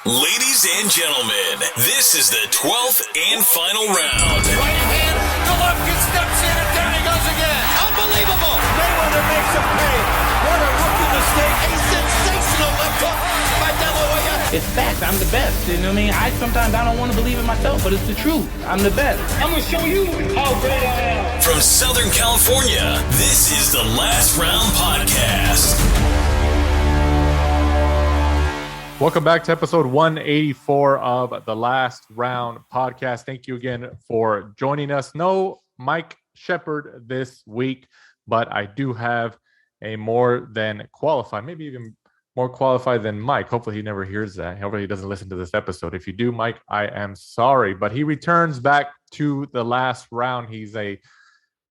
Ladies and gentlemen, this is the 12th and final round. Right hand, Golovkin steps in and down he goes again. Unbelievable. Mayweather makes a pay. What a rookie mistake. A sensational left hook by De La Hoya. It's fact. I'm the best. You know what I mean? Sometimes I don't want to believe it myself, but it's the truth. I'm the best. I'm going to show you how great I am. From Southern California, this is the Last Round Podcast. Welcome back to episode 184 of the Last Round Podcast. Thank you again for joining us. No Mike Shepard this week, but I do have a more than qualified, maybe even more qualified than Mike. Hopefully he never hears that. Hopefully he doesn't listen to this episode. If you do, Mike, I am sorry. But he returns back to the last round. He's a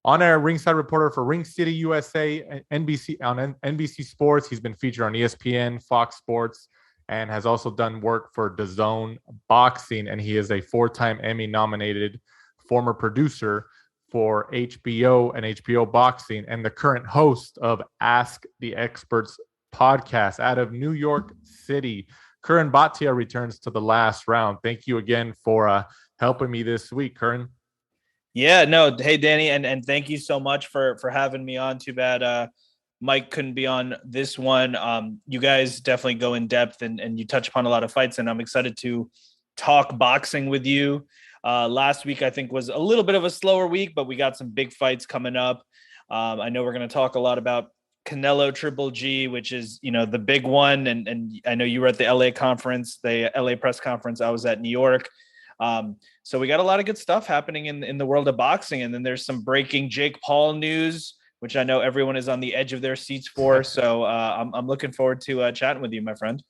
on-air ringside reporter for Ring City USA, NBC on NBC Sports. He's been featured on ESPN, Fox Sports, and has also done work for DAZN Boxing. And he is a four-time Emmy-nominated former producer for HBO and HBO Boxing, and the current host of Ask the Experts podcast out of New York City. Curran Bhatia returns to the last round. Thank you again for helping me this week, Curran. Yeah, no. Hey, Danny, and thank you so much for having me on. Too bad Mike couldn't be on this one. You guys definitely go in depth and you touch upon a lot of fights, and I'm excited to talk boxing with you. Last week, I think, was a little bit of a slower week, but we got some big fights coming up. I know we're going to talk a lot about Canelo Triple G, which is, the big one. And I know you were at the LA conference, the LA press conference. I was at New York. So we got a lot of good stuff happening in the world of boxing. And then there's some breaking Jake Paul news, which I know everyone is on the edge of their seats for. So I'm looking forward to chatting with you, my friend.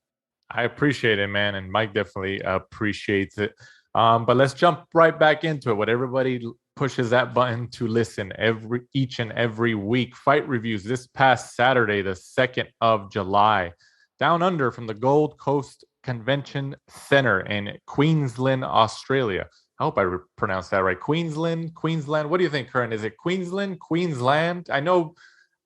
I appreciate it, man. And Mike definitely appreciates it. But let's jump right back into it. What everybody pushes that button to listen each and every week. Fight reviews this past Saturday, the 2nd of July, down under from the Gold Coast Convention Center in Queensland, Australia. I hope I pronounced that right. Queensland. What do you think, Curran? Is it Queensland? I know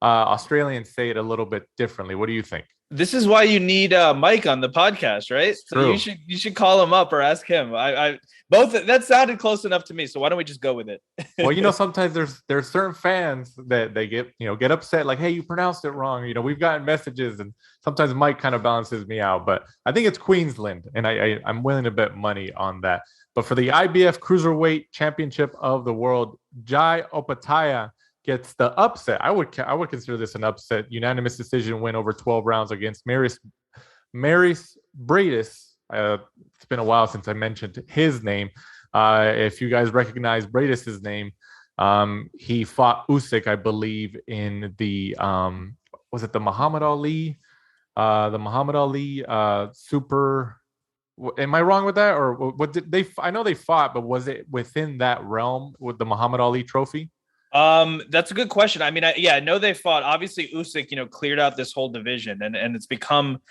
Australians say it a little bit differently. What do you think? This is why you need Mike on the podcast, right? So you should call him up or ask him. I both that sounded close enough to me. So why don't we just go with it? Well, sometimes there's certain fans that they get upset, like, hey, you pronounced it wrong. We've gotten messages, and sometimes Mike kind of balances me out, but I think it's Queensland, and I'm willing to bet money on that. But for the IBF Cruiserweight Championship of the World, Jai Opetaia gets the upset. I would consider this an upset. Unanimous decision win over 12 rounds against Maris Bredis. It's been a while since I mentioned his name. If you guys recognize Bredis' name, he fought Usyk, I believe, in the was it the Muhammad Ali? The Muhammad Ali super. Am I wrong with that, or what did they? I know they fought, but was it within that realm with the Muhammad Ali trophy? That's a good question. I mean, I know they fought. Obviously, Usyk, cleared out this whole division, and it's become,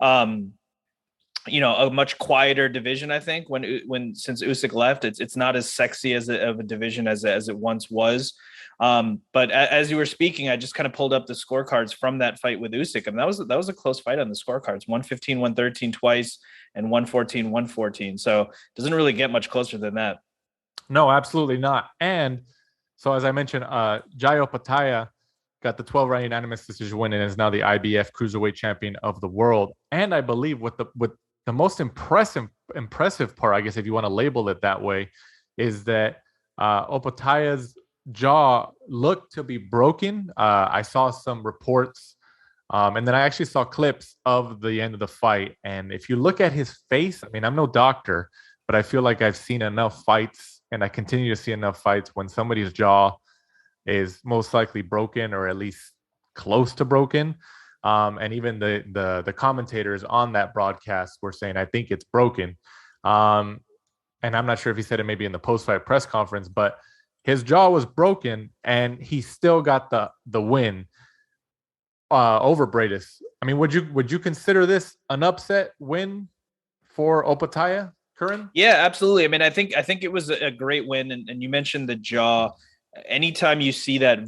a much quieter division. I think since Usyk left, it's not as sexy of a division as it once was. But as you were speaking, I just kind of pulled up the scorecards from that fight with Usyk, and that was a close fight on the scorecards: 115, 113 twice, and 114, 114. So it doesn't really get much closer than that. No, absolutely not. And so, as I mentioned, Jai Opetaia got the 12-round unanimous decision win and is now the IBF Cruiserweight Champion of the world. And I believe with the most impressive part, I guess if you want to label it that way, is that Opetaia's jaw looked to be broken. I saw some reports, and then I actually saw clips of the end of the fight. And if you look at his face, I mean, I'm no doctor, but I feel like I've seen enough fights, and I continue to see enough fights when somebody's jaw is most likely broken or at least close to broken. And even the commentators on that broadcast were saying, I think it's broken. And I'm not sure if he said it maybe in the post-fight press conference, but his jaw was broken and he still got the win over Bredis. I mean, would you consider this an upset win for Opetaia, Curran? Yeah, absolutely. I mean, I think it was a great win, and you mentioned the jaw. Anytime you see that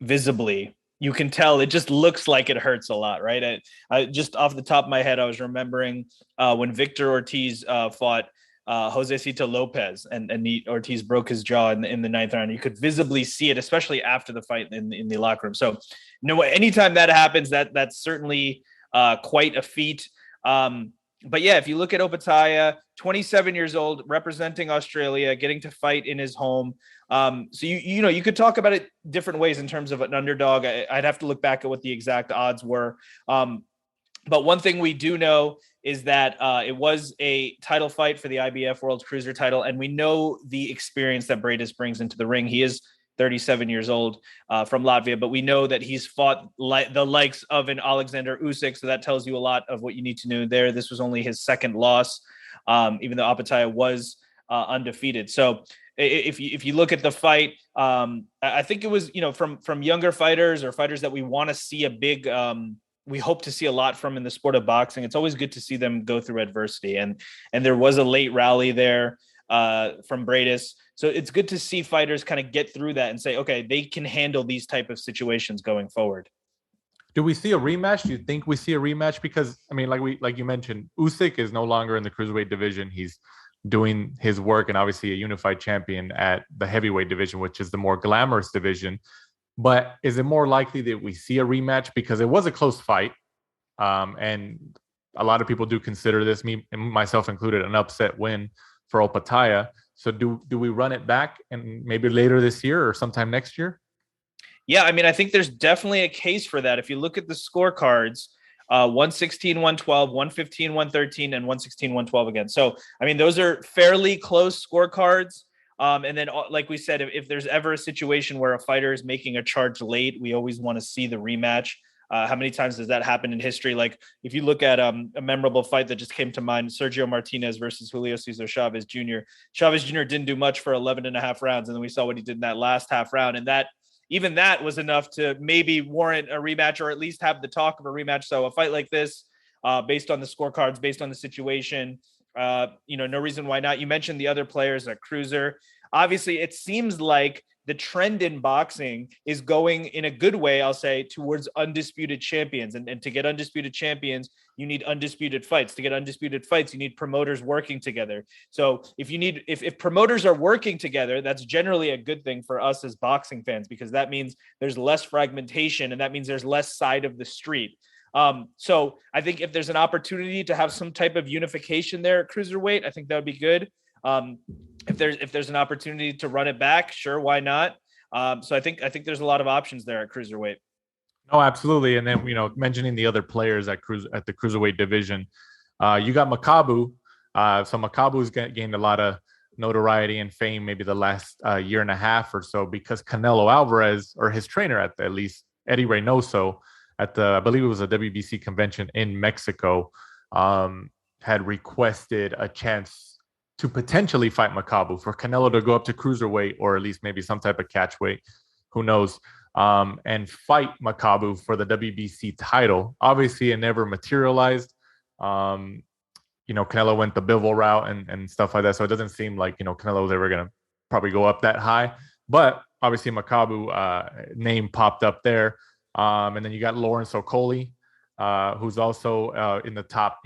visibly, You can tell it just looks like it hurts a lot, right? I just off the top of my head, I was remembering when Victor Ortiz fought Josecito Lopez, and Ortiz broke his jaw in the ninth round. You could visibly see it, especially after the fight in the locker room. So, anytime that happens, that's certainly quite a feat. But yeah, if you look at Opetaia, 27 years old, representing Australia, getting to fight in his home. So you could talk about it different ways in terms of an underdog. I'd have to look back at what the exact odds were. But one thing we do know is that it was a title fight for the IBF World Cruiser title, and we know the experience that Bredis brings into the ring. He is 37 years old from Latvia, but we know that he's fought the likes of an Alexander Usyk, so that tells you a lot of what you need to know there. This was only his second loss, even though Opetaia was undefeated. So if you look at the fight, I think it was from younger fighters or fighters that we want to see a big. We hope to see a lot from in the sport of boxing. It's always good to see them go through adversity, and there was a late rally there from Bredis. So it's good to see fighters kind of get through that and say, okay, they can handle these type of situations going forward. Do we see a rematch? Do you think we see a rematch? Because I mean, like you mentioned, Usyk is no longer in the cruiserweight division. He's doing his work and obviously a unified champion at the heavyweight division, which is the more glamorous division. But is it more likely that we see a rematch? Because it was a close fight. And a lot of people do consider this, me and myself included, an upset win for Opetaia. So do we run it back and maybe later this year or sometime next year? Yeah, I mean, I think there's definitely a case for that. If you look at the scorecards, 116, 112, 115, 113, and 116, 112 again. So, I mean, those are fairly close scorecards. And then, like we said, if there's ever a situation where a fighter is making a charge late, we always want to see the rematch. How many times does that happen in history? Like if you look at a memorable fight that just came to mind, Sergio Martinez versus Julio Cesar Chavez Jr. Chavez Jr. didn't do much for 11 and a half rounds. And then we saw what he did in that last half round. And even that was enough to maybe warrant a rematch or at least have the talk of a rematch. So a fight like this, based on the scorecards, based on the situation, no reason why not. You mentioned the other players at Cruiser. Obviously, it seems like the trend in boxing is going in a good way, I'll say, towards undisputed champions. And to get undisputed champions, you need undisputed fights. To get undisputed fights, you need promoters working together. So if promoters are working together, that's generally a good thing for us as boxing fans, because that means there's less fragmentation and that means there's less side of the street. So I think if there's an opportunity to have some type of unification there at cruiserweight, I think that would be good. If there's an opportunity to run it back, sure, why not? So I think there's a lot of options there at cruiserweight. No, absolutely. And then mentioning the other players at the cruiserweight division, you got Makabu. So Makabu's gained a lot of notoriety and fame maybe the last year and a half or so because Canelo Alvarez, or his trainer at least Eddie Reynoso, at I believe it was a WBC convention in Mexico, had requested a chance to potentially fight Makabu, for Canelo to go up to cruiserweight or at least maybe some type of catchweight, who knows, and fight Makabu for the WBC title. Obviously, it never materialized. Canelo went the Bivol route and stuff like that, so it doesn't seem like Canelo's ever going to probably go up that high. But obviously, Makabu name popped up there. And then you got Lawrence Okoli, who's also in the top,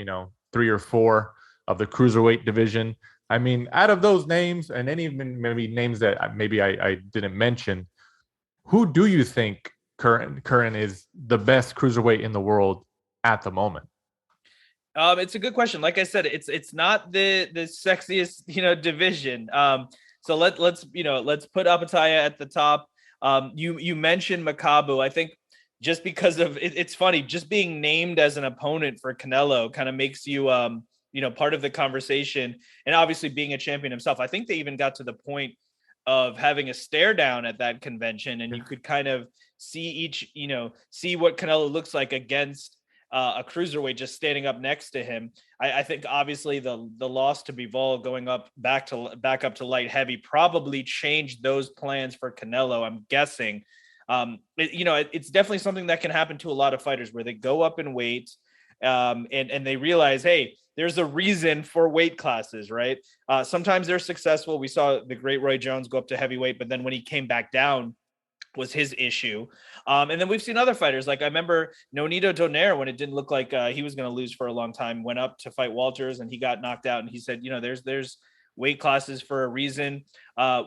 3 or 4 of the cruiserweight division. I mean, out of those names, and any maybe names that maybe I didn't mention, who do you think Curran is the best cruiserweight in the world at the moment? It's a good question. Like I said, it's not the sexiest division. So let's put Opetaia at the top. You mentioned Makabu. I think just because of it's funny, just being named as an opponent for Canelo kind of makes you part of the conversation, and obviously being a champion himself. I think they even got to the point of having a stare down at that convention, and you could kind of see see what Canelo looks like against a cruiserweight just standing up next to him. I think obviously the loss to Bivol going back up to light heavy probably changed those plans for Canelo, I'm guessing. It's definitely something that can happen to a lot of fighters where they go up in weight and they realize, hey, there's a reason for weight classes, right? Sometimes they're successful. We saw the great Roy Jones go up to heavyweight, but then when he came back down, was his issue. And then we've seen other fighters. Like I remember Nonito Donaire, when it didn't look like he was going to lose for a long time, went up to fight Walters and he got knocked out. And he said, there's weight classes for a reason.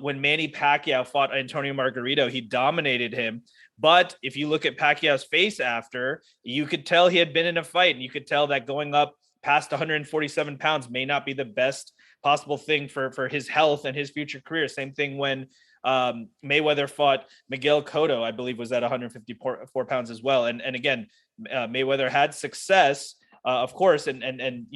When Manny Pacquiao fought Antonio Margarito, he dominated him. But if you look at Pacquiao's face after, you could tell he had been in a fight, and you could tell that going up past 147 pounds may not be the best possible thing for his health and his future career. Same thing when Mayweather fought Miguel Cotto, I believe was at 154 pounds as well. And again, Mayweather had success, of course, and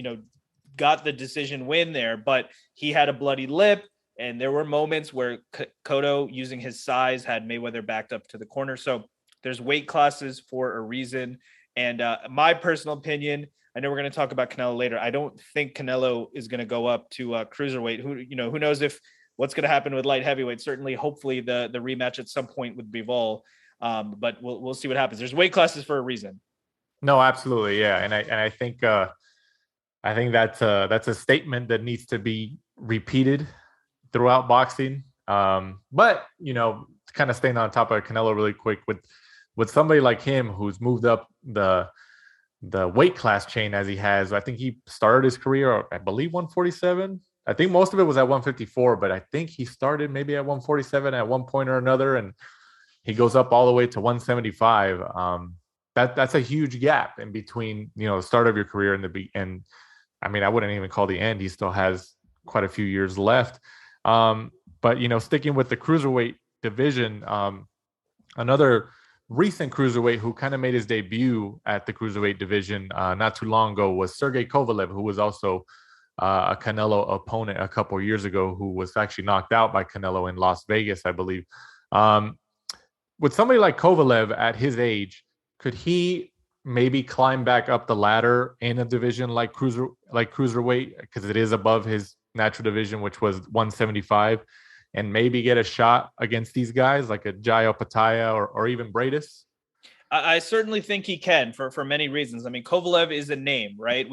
got the decision win there, but he had a bloody lip. And there were moments where Cotto, using his size, had Mayweather backed up to the corner. So there's weight classes for a reason. And my personal opinion, I know we're going to talk about Canelo later. I don't think Canelo is going to go up to cruiserweight. Who knows what's going to happen with light heavyweight? Certainly, hopefully the rematch at some point with Bivol. But we'll see what happens. There's weight classes for a reason. No, absolutely. Yeah. And I think that's a statement that needs to be repeated throughout boxing. But kind of staying on top of Canelo really quick, with somebody like him who's moved up the weight class chain as he has. I think he started his career, I believe, 147. I think most of it was at 154, but I think he started maybe at 147 at one point or another, and he goes up all the way to 175. That's a huge gap in between, the start of your career and I mean, I wouldn't even call the end. He still has quite a few years left. But sticking with the cruiserweight division, another recent cruiserweight who kind of made his debut at the cruiserweight division not too long ago was Sergey Kovalev, who was also a Canelo opponent a couple of years ago, who was actually knocked out by Canelo in Las Vegas, I believe. With somebody like Kovalev at his age, could he maybe climb back up the ladder in a division like cruiserweight, because it is above his natural division, which was 175, and maybe get a shot against these guys like a Jai Opetaia or even Bredis? I certainly think he can for many reasons. I mean, Kovalev is a name, right?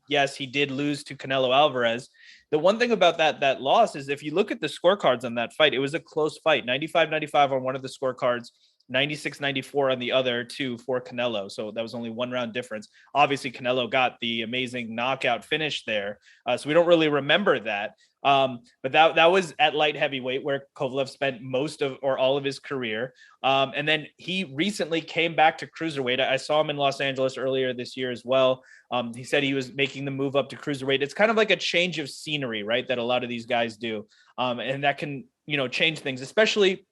Yes, he did lose to Canelo Alvarez. The one thing about that loss is if you look at the scorecards on that fight, it was a close fight, 95-95 on one of the scorecards, 96-94 on the other two for Canelo. So that was only one round difference. Obviously, Canelo got the amazing knockout finish there. So we don't really remember that. But that was at light heavyweight, where Kovalev spent most of or all of his career. And then he recently came back to cruiserweight. I saw him in Los Angeles earlier this year as well. He said he was making the move up to cruiserweight. It's kind of like a change of scenery, right? That a lot of these guys do. And that can, change things, especially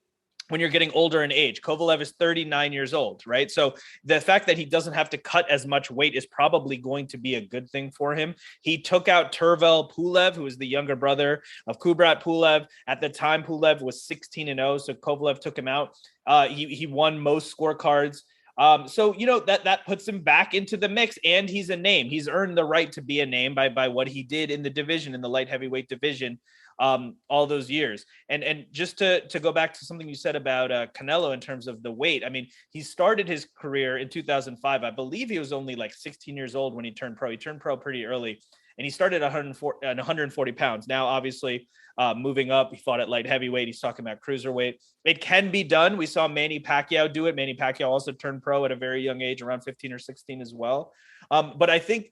when you're getting older in age. Kovalev is 39 years old, right? So the fact that he doesn't have to cut as much weight is probably going to be a good thing for him. He took out Tervel Pulev, who is the younger brother of Kubrat Pulev. At the time, Pulev was 16-0, so Kovalev took him out. He won most scorecards. So, that puts him back into the mix, and he's a name. He's earned the right to be a name by what he did in the division, in the light heavyweight division, all those years. And just to go back to something you said about Canelo in terms of the weight. I mean, he started his career in 2005. I believe he was only like 16 years old when he turned pro. He turned pro pretty early, and he started at 140 pounds. Now, obviously, moving up, he fought at light heavyweight. He's talking about cruiserweight. It can be done. We saw Manny Pacquiao do it. Manny Pacquiao also turned pro at a very young age, around 15 or 16 as well. But I think,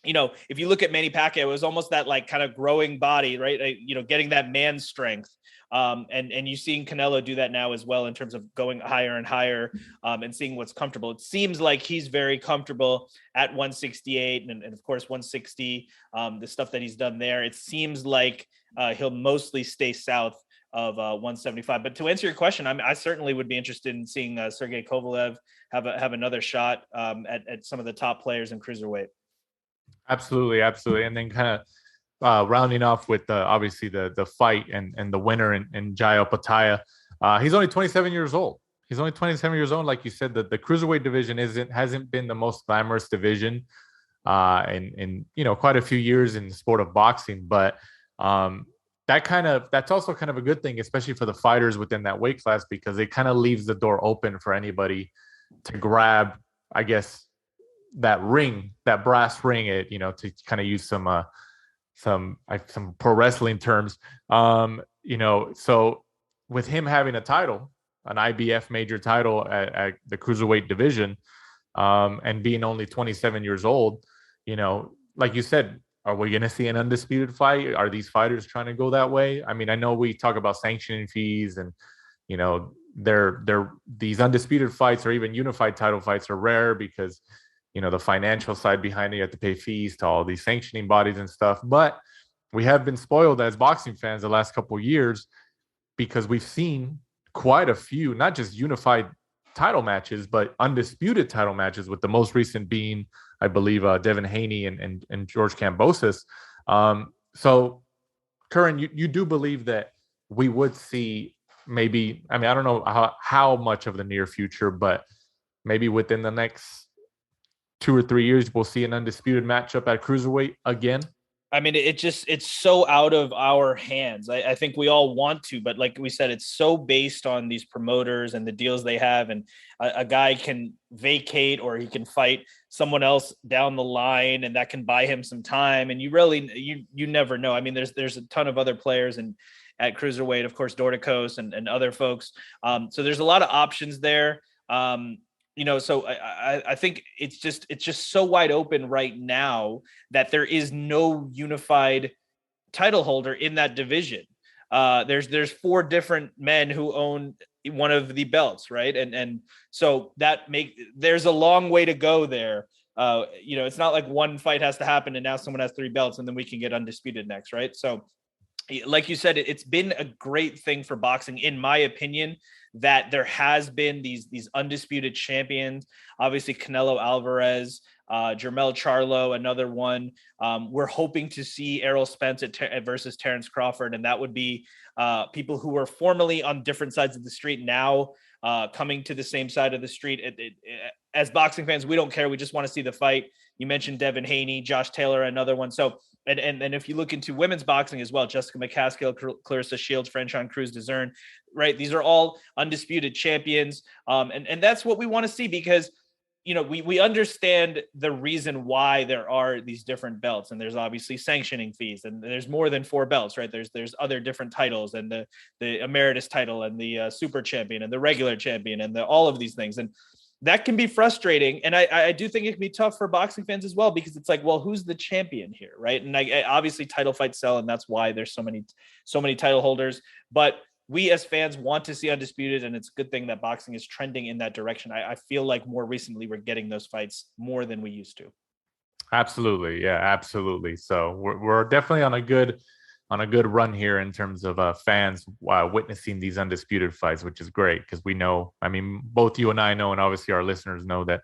if you look at Manny Pacquiao, it was almost that like kind of growing body, right? Getting that man strength. And you've seen Canelo do that now as well in terms of going higher and higher and seeing what's comfortable. It seems like he's very comfortable at 168 and of course 160. The stuff that he's done there, it seems like he'll mostly stay south of 175. But to answer your question, I certainly would be interested in seeing Sergey Kovalev have another shot at some of the top players in cruiserweight. Absolutely. And then kind of rounding off with obviously the fight and the winner in Jai Opetaia. He's only 27 years old. Like you said, the cruiserweight division hasn't been the most glamorous division in quite a few years in the sport of boxing. But that's also kind of a good thing, especially for the fighters within that weight class, because it kind of leaves the door open for anybody to grab, I guess, that brass ring, to kind of use some pro wrestling terms. So with him having a title an IBF major title at the cruiserweight division, and being only 27 years old, like you said, are we going to see an undisputed fight? Are these fighters trying to go that way? I mean, I know we talk about sanctioning fees and, they're these undisputed fights or even unified title fights are rare because, the financial side behind it, you have to pay fees to all these sanctioning bodies and stuff. But we have been spoiled as boxing fans the last couple of years because we've seen quite a few, not just unified title matches, but undisputed title matches, with the most recent being, I believe, Devin Haney and George Kambosos. So, Curran, you do believe that we would see maybe, I mean, I don't know how much of the near future, but maybe within the next 2 or 3 years, we'll see an undisputed matchup at cruiserweight again? I mean, it's so out of our hands. I think we all want to, but like we said, it's so based on these promoters and the deals they have. And a guy can vacate or he can fight someone else down the line, and that can buy him some time. And you never know. I mean, there's a ton of other players at cruiserweight, of course, Dorticos and other folks. So there's a lot of options there. So I think it's just so wide open right now that there is no unified title holder in that division. There's 4 different men who own one of the belts, right? And so there's a long way to go there. It's not like one fight has to happen and now someone has 3 belts and then we can get undisputed next, right? So like you said, it's been a great thing for boxing, in my opinion, that there has been these undisputed champions. Obviously, Canelo Alvarez, Jermell Charlo, another one. We're hoping to see Errol Spence versus Terrence Crawford, and that would be people who were formerly on different sides of the street now coming to the same side of the street. As boxing fans, we don't care. We just want to see the fight. You mentioned Devin Haney, Josh Taylor, another one. So, and if you look into women's boxing as well, Jessica McCaskill, Clarissa Shields, Franchon Cruz Dezern, right? These are all undisputed champions. And that's what we want to see because, we understand the reason why there are these different belts, and there's obviously sanctioning fees, and there's more than 4 belts, right? There's other different titles, and the emeritus title, and the super champion, and the regular champion, and all of these things. And that can be frustrating. And I do think it can be tough for boxing fans as well, because it's like, well, who's the champion here? Right. And obviously title fights sell, and that's why there's so many title holders, but we as fans want to see undisputed. And it's a good thing that boxing is trending in that direction. I feel like more recently we're getting those fights more than we used to. Absolutely. Yeah, absolutely. So we're definitely on a good run here in terms of fans witnessing these undisputed fights, which is great because we know, I mean, both you and I know, and obviously our listeners know that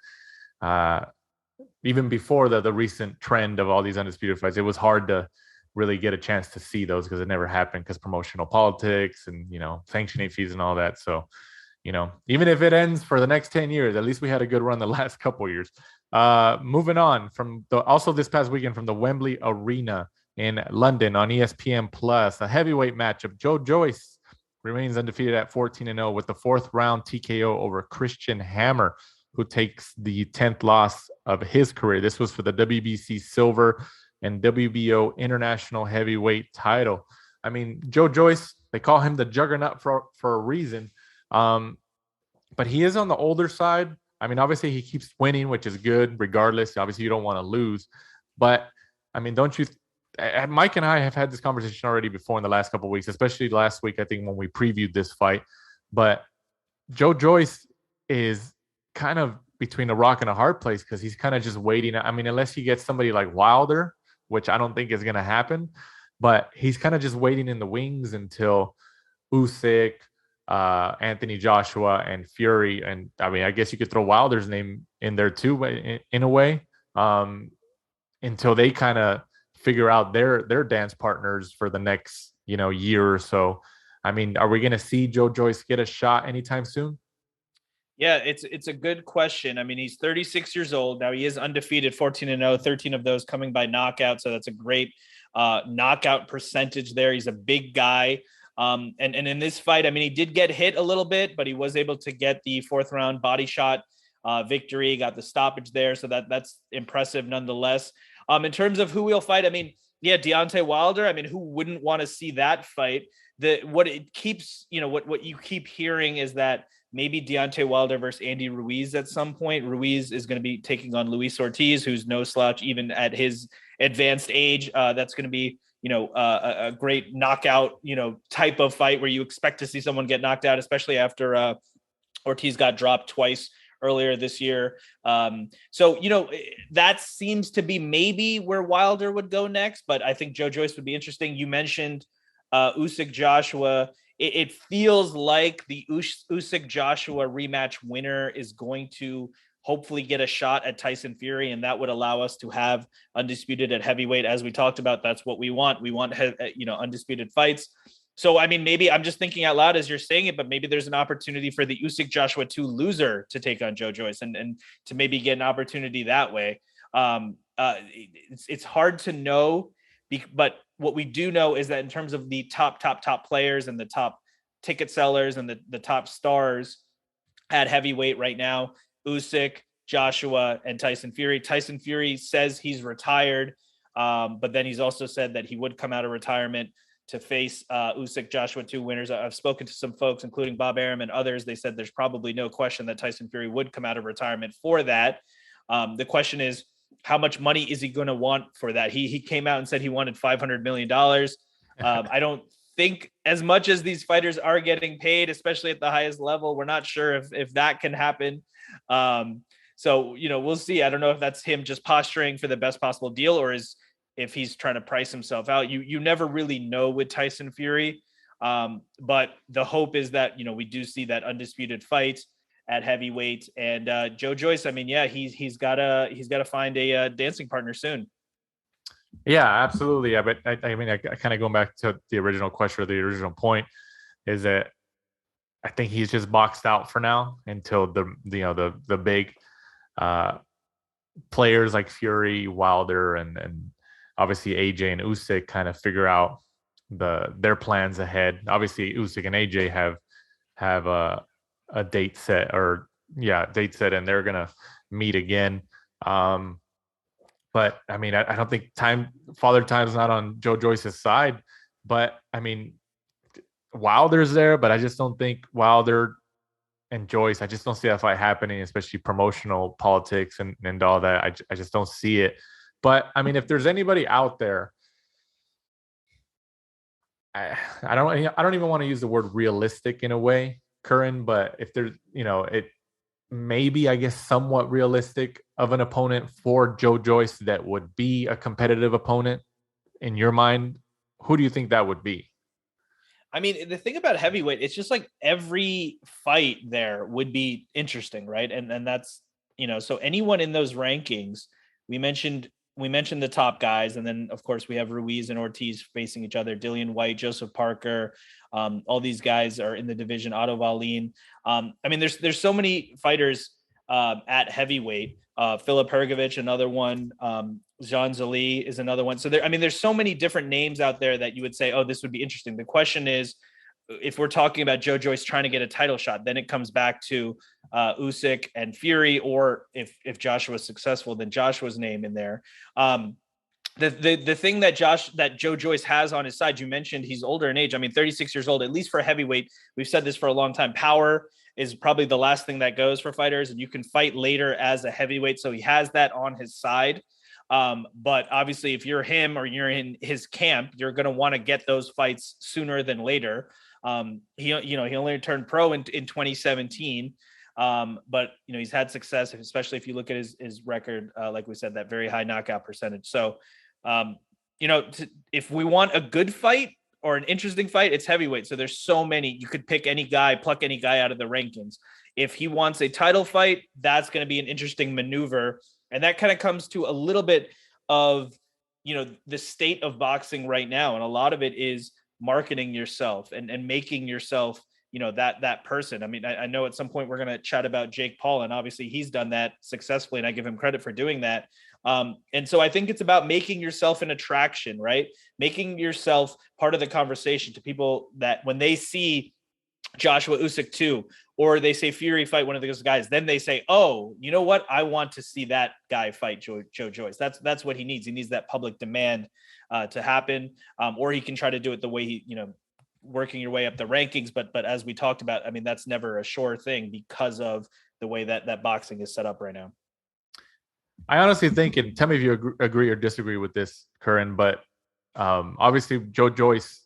even before the recent trend of all these undisputed fights, it was hard to really get a chance to see those because it never happened because promotional politics and, sanctioning fees and all that. So, even if it ends for the next 10 years, at least we had a good run the last couple of years. Moving on also this past weekend from the Wembley Arena in London on ESPN Plus, a heavyweight matchup. Joe Joyce remains undefeated at 14-0 with the 4th round TKO over Christian Hammer, who takes the 10th loss of his career. This was for the WBC silver and WBO international heavyweight title. I mean, Joe Joyce, they call him the juggernaut for a reason. But he is on the older side. I mean, obviously he keeps winning, which is good regardless. Obviously you don't want to lose, but I mean, don't you Mike and I have had this conversation already before in the last couple of weeks, especially last week, I think, when we previewed this fight. But Joe Joyce is kind of between a rock and a hard place because he's kind of just waiting. I mean, unless he gets somebody like Wilder, which I don't think is going to happen, but he's kind of just waiting in the wings until Usyk, Anthony Joshua, and Fury. And I mean, I guess you could throw Wilder's name in there too, but in a way, until they kind of figure out their dance partners for the next, year or so. I mean, are we going to see Joe Joyce get a shot anytime soon? Yeah, it's a good question. I mean, he's 36 years old. Now he is undefeated, 14-0, 13 of those coming by knockout. So that's a great knockout percentage there. He's a big guy. And in this fight, I mean, he did get hit a little bit, but he was able to get the 4th round body shot victory, got the stoppage there. So that's impressive nonetheless. In terms of who he'll fight, I mean, Yeah, Deontay Wilder. I mean, who wouldn't want to see that fight? What you keep hearing is that maybe Deontay Wilder versus Andy Ruiz at some point. Ruiz is going to be taking on Luis Ortiz, who's no slouch even at his advanced age. That's going to be, a great knockout, type of fight where you expect to see someone get knocked out, especially after Ortiz got dropped twice earlier this year. That seems to be maybe where Wilder would go next, but I think Joe Joyce would be interesting. You mentioned Usyk Joshua. It feels like the Usyk Joshua rematch winner is going to hopefully get a shot at Tyson Fury, and that would allow us to have undisputed at heavyweight. As we talked about, that's what we want. We want, undisputed fights. So, I mean, maybe I'm just thinking out loud as you're saying it, but maybe there's an opportunity for the Usyk Joshua 2 loser to take on Joe Joyce and to maybe get an opportunity that way. It's hard to know, but what we do know is that in terms of the top players and the top ticket sellers and the top stars at heavyweight right now, Usyk, Joshua, and Tyson Fury. Tyson Fury says he's retired, but then he's also said that he would come out of retirement to face Usyk Joshua 2 winners. I've spoken to some folks, including Bob Arum and others. They said there's probably no question that Tyson Fury would come out of retirement for that. The question is, how much money is he going to want for that? He came out and said he wanted $500 million. I don't think, as much as these fighters are getting paid, especially at the highest level, we're not sure if that can happen. So, we'll see. I don't know if that's him just posturing for the best possible deal, or if he's trying to price himself out. You never really know with Tyson Fury. But the hope is that, we do see that undisputed fight at heavyweight. And Joe Joyce, I mean, yeah, he's got to find a dancing partner soon. Yeah, absolutely. Yeah, but I mean, I kind of going back to the original question, or the original point, is that I think he's just boxed out for now until the big players like Fury, Wilder, and obviously AJ and Usyk kind of figure out their plans ahead. Obviously, Usyk and AJ have a date set, and they're gonna meet again. But I mean, I don't think Father Time's not on Joe Joyce's side. But I mean, Wilder's there, but I just don't think Wilder and Joyce, I just don't see that fight happening, especially promotional politics and all that. I just don't see it. But I mean, if there's anybody out there, I don't even want to use the word realistic in a way, Curran, but if there's, it maybe, I guess, somewhat realistic of an opponent for Joe Joyce that would be a competitive opponent in your mind, who do you think that would be? I mean, the thing about heavyweight, it's just like every fight there would be interesting, right? And that's, so anyone in those rankings, we mentioned the top guys, and then of course we have Ruiz and Ortiz facing each other, Dillian White, Joseph Parker, all these guys are in the division, Otto Wallin. I mean, there's so many fighters at heavyweight. Filip Hrgovic, another one. Jean Zali is another one. So there's so many different names out there that you would say, oh, this would be interesting. The question is, if we're talking about Joe Joyce trying to get a title shot, then it comes back to Usyk and Fury, or if Joshua's successful, then Joshua's name in there. The thing that Joe Joyce has on his side, you mentioned he's older in age. I mean, 36 years old, at least for heavyweight. We've said this for a long time. Power is probably the last thing that goes for fighters, and you can fight later as a heavyweight. So he has that on his side. But obviously if you're him or you're in his camp, you're going to want to get those fights sooner than later. He only turned pro in 2017. But he's had success, especially if you look at his record, like we said, that very high knockout percentage. So, if we want a good fight or an interesting fight, it's heavyweight. So there's so many, you could pick any guy, pluck any guy out of the rankings. If he wants a title fight, that's going to be an interesting maneuver. And that kind of comes to a little bit of, the state of boxing right now. And a lot of it is marketing yourself and making yourself, that person. I mean, I know at some point we're going to chat about Jake Paul, and obviously he's done that successfully, and I give him credit for doing that. And so I think it's about making yourself an attraction, right? Making yourself part of the conversation to people, that when they see Joshua Usyk 2, or they say Fury fight one of those guys, then they say, oh, you know what? I want to see that guy fight Joe Joyce. That's what he needs. He needs that public demand. to happen, or he can try to do it the way he, working your way up the rankings. But as we talked about, I mean, that's never a sure thing because of the way that boxing is set up right now. I honestly think, and tell me if you agree or disagree with this, Curran, but obviously Joe Joyce,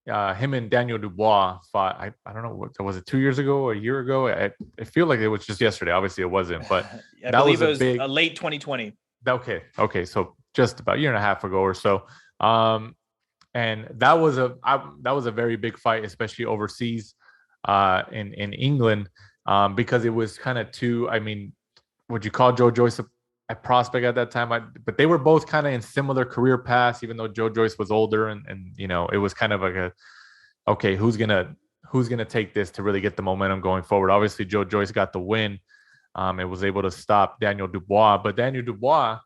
him and Daniel Dubois fought, I don't know, what was it, 2 years ago or a year ago? I feel like it was just yesterday. Obviously it wasn't, but I believe it was a late 2020. Okay. So just about a year and a half ago or so. And that was a very big fight, especially overseas in England, because it was kind of two. I mean, would you call Joe Joyce a prospect at that time? But they were both kind of in similar career paths, even though Joe Joyce was older, and it was kind of like okay, who's gonna take this to really get the momentum going forward? Obviously, Joe Joyce got the win. It was able to stop Daniel Dubois, but Daniel Dubois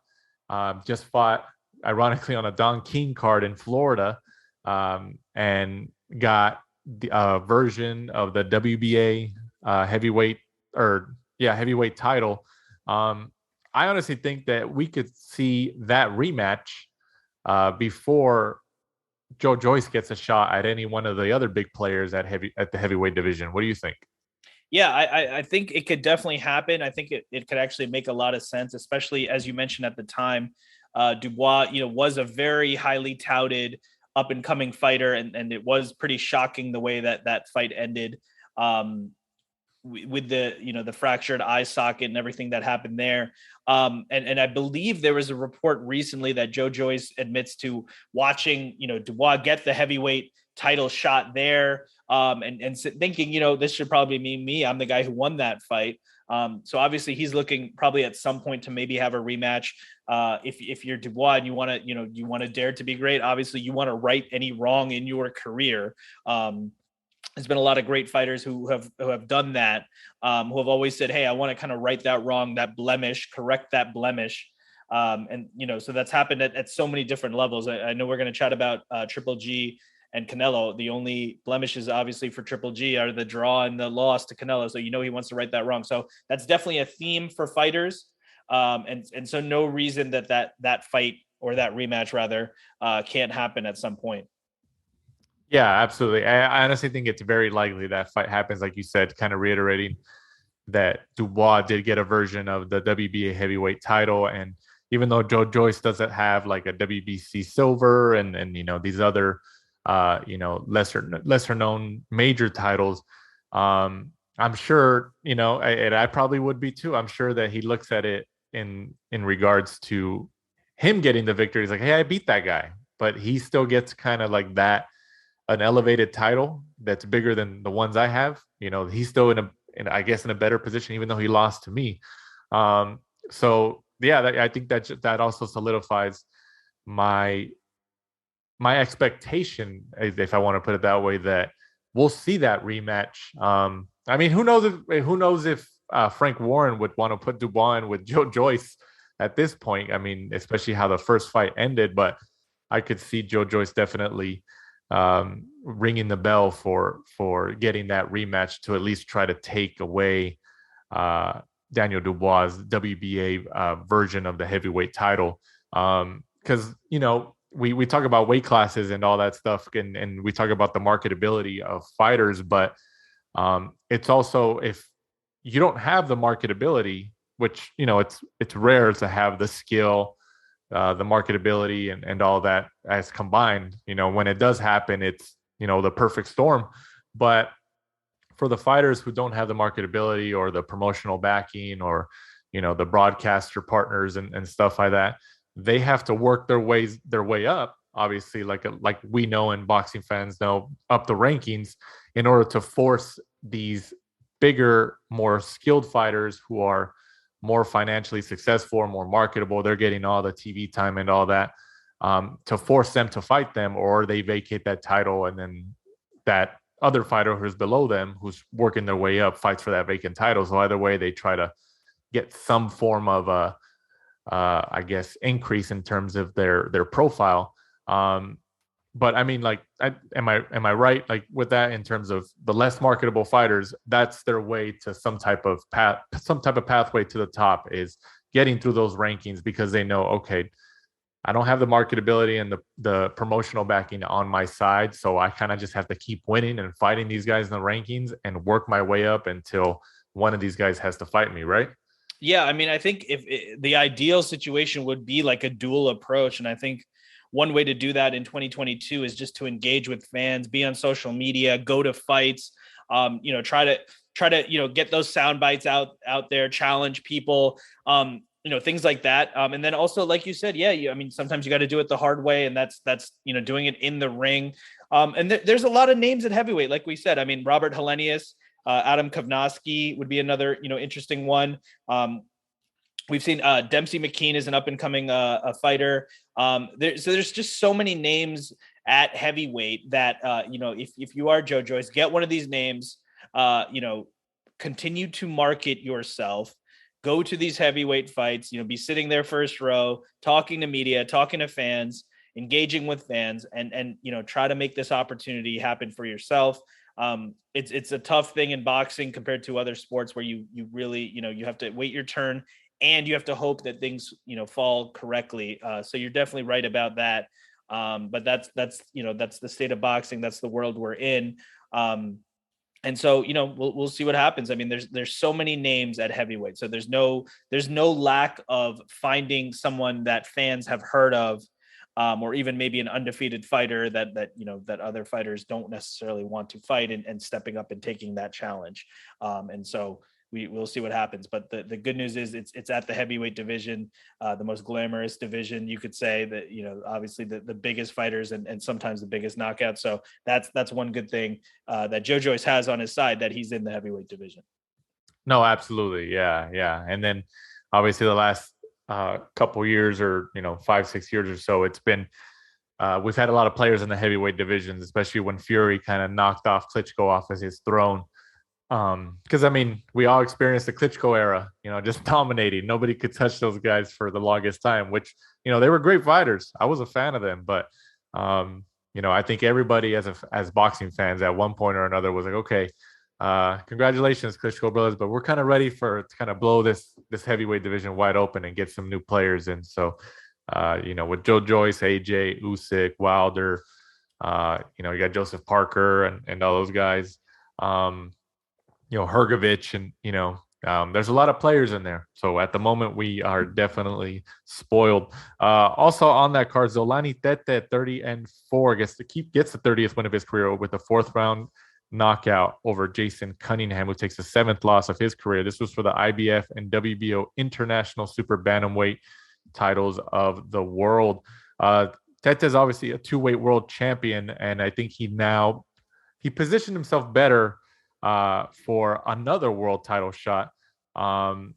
just fought, ironically, on a Don King card in Florida, and got the version of the WBA heavyweight title. I honestly think that we could see that rematch before Joe Joyce gets a shot at any one of the other big players at the heavyweight division. What do you think? Yeah, I think it could definitely happen. I think it could actually make a lot of sense, especially as you mentioned at the time. Dubois, was a very highly touted up and coming fighter, and it was pretty shocking the way that fight ended, with the fractured eye socket and everything that happened there. And I believe there was a report recently that Joe Joyce admits to watching, Dubois get the heavyweight title shot there, and thinking, this should probably mean me. I'm the guy who won that fight. So obviously he's looking probably at some point to maybe have a rematch. If you're Dubois and you want to dare to be great, obviously you want to right any wrong in your career. There's been a lot of great fighters who have done that, who have always said, hey, I want to kind of right that wrong, that blemish, correct that blemish. So that's happened at so many different levels. I know we're going to chat about Triple G and Canelo. The only blemishes obviously for Triple G are the draw and the loss to Canelo. So, he wants to right that wrong. So that's definitely a theme for fighters. And so no reason that fight, or that rematch rather, can't happen at some point. Yeah, absolutely. I honestly think it's very likely that fight happens, like you said, kind of reiterating that Dubois did get a version of the WBA heavyweight title. And even though Joe Joyce doesn't have like a WBC silver and these other lesser known major titles, I'm sure, and I probably would be too. I'm sure that he looks at it in regards to him getting the victory. He's like, hey, I beat that guy, but he still gets kind of like that, an elevated title that's bigger than the ones I have. He's still in a better position, even though he lost to me. So yeah, I think that also solidifies my expectation, if I want to put it that way, that we'll see that rematch. I mean, who knows if Frank Warren would want to put Dubois in with Joe Joyce at this point. I mean, especially how the first fight ended, but I could see Joe Joyce definitely ringing the bell for getting that rematch to at least try to take away Daniel Dubois' WBA version of the heavyweight title. Because we talk about weight classes and all that stuff, and we talk about the marketability of fighters, but it's also, if you don't have the marketability, which it's rare to have the skill, the marketability and all that as combined. When it does happen, it's the perfect storm. But for the fighters who don't have the marketability or the promotional backing or the broadcaster partners and stuff like that, they have to work their way up, obviously, like we know and boxing fans know, up the rankings, in order to force these bigger, more skilled fighters who are more financially successful, more marketable. They're getting all the TV time and all that, to force them to fight them, or they vacate that title, and then that other fighter who's below them, who's working their way up, fights for that vacant title. So either way, they try to get some form of a increase in terms of their profile. But I mean, like, am I right? Like with that, in terms of the less marketable fighters, that's their way to some type of pathway to the top, is getting through those rankings, because they know, okay, I don't have the marketability and the promotional backing on my side. So I kind of just have to keep winning and fighting these guys in the rankings and work my way up until one of these guys has to fight me, right? Yeah, I mean, I think the ideal situation would be like a dual approach. And I think one way to do that in 2022 is just to engage with fans, be on social media, go to fights, try to, get those sound bites out there, challenge people, things like that. And then also, like you said, I mean, sometimes you got to do it the hard way, and that's, doing it in the ring. And there's a lot of names at heavyweight, like we said. I mean, Robert Helenius, Adam Kovnowski would be another, interesting one. We've seen Dempsey McKean is an up and coming a fighter. There's just so many names at heavyweight that, if you are Joe Joyce, get one of these names, continue to market yourself, go to these heavyweight fights, be sitting there first row, talking to media, talking to fans, engaging with fans, and try to make this opportunity happen for yourself. It's a tough thing in boxing compared to other sports where you really, you have to wait your turn and you have to hope that things, fall correctly. So you're definitely right about that. But that's the state of boxing. That's the world we're in. And so, we'll see what happens. I mean, there's so many names at heavyweight. So there's no lack of finding someone that fans have heard of, or even maybe an undefeated fighter that other fighters don't necessarily want to fight, and stepping up and taking that challenge. And so we'll see what happens. But the good news is it's at the heavyweight division, the most glamorous division, you could say, that, obviously the biggest fighters and sometimes the biggest knockouts. So that's one good thing that Joe Joyce has on his side, that he's in the heavyweight division. No, absolutely. Yeah. And then obviously the last couple years, or 5-6 years or so, it's been we've had a lot of players in the heavyweight divisions, especially when Fury kind of knocked off Klitschko off as his throne. Because I mean, we all experienced the Klitschko era, just dominating. Nobody could touch those guys for the longest time, which, they were great fighters. I was a fan of them, but I think everybody as boxing fans at one point or another was like, okay, congratulations, Klitschko brothers, but we're kind of ready to kind of blow this heavyweight division wide open and get some new players in. So, with Joe Joyce, AJ, Usyk, Wilder, you got Joseph Parker and all those guys. Hrgovic, and there's a lot of players in there. So at the moment, we are definitely spoiled. Also on that card, Zolani Tete, 30-4, gets the 30th win of his career with a 4th round knockout over Jason Cunningham, who takes the 7th loss of his career. This was for the IBF and WBO International Super Bantamweight titles of the world. Tete is obviously a 2-weight world champion, and I think he positioned himself better for another world title shot. And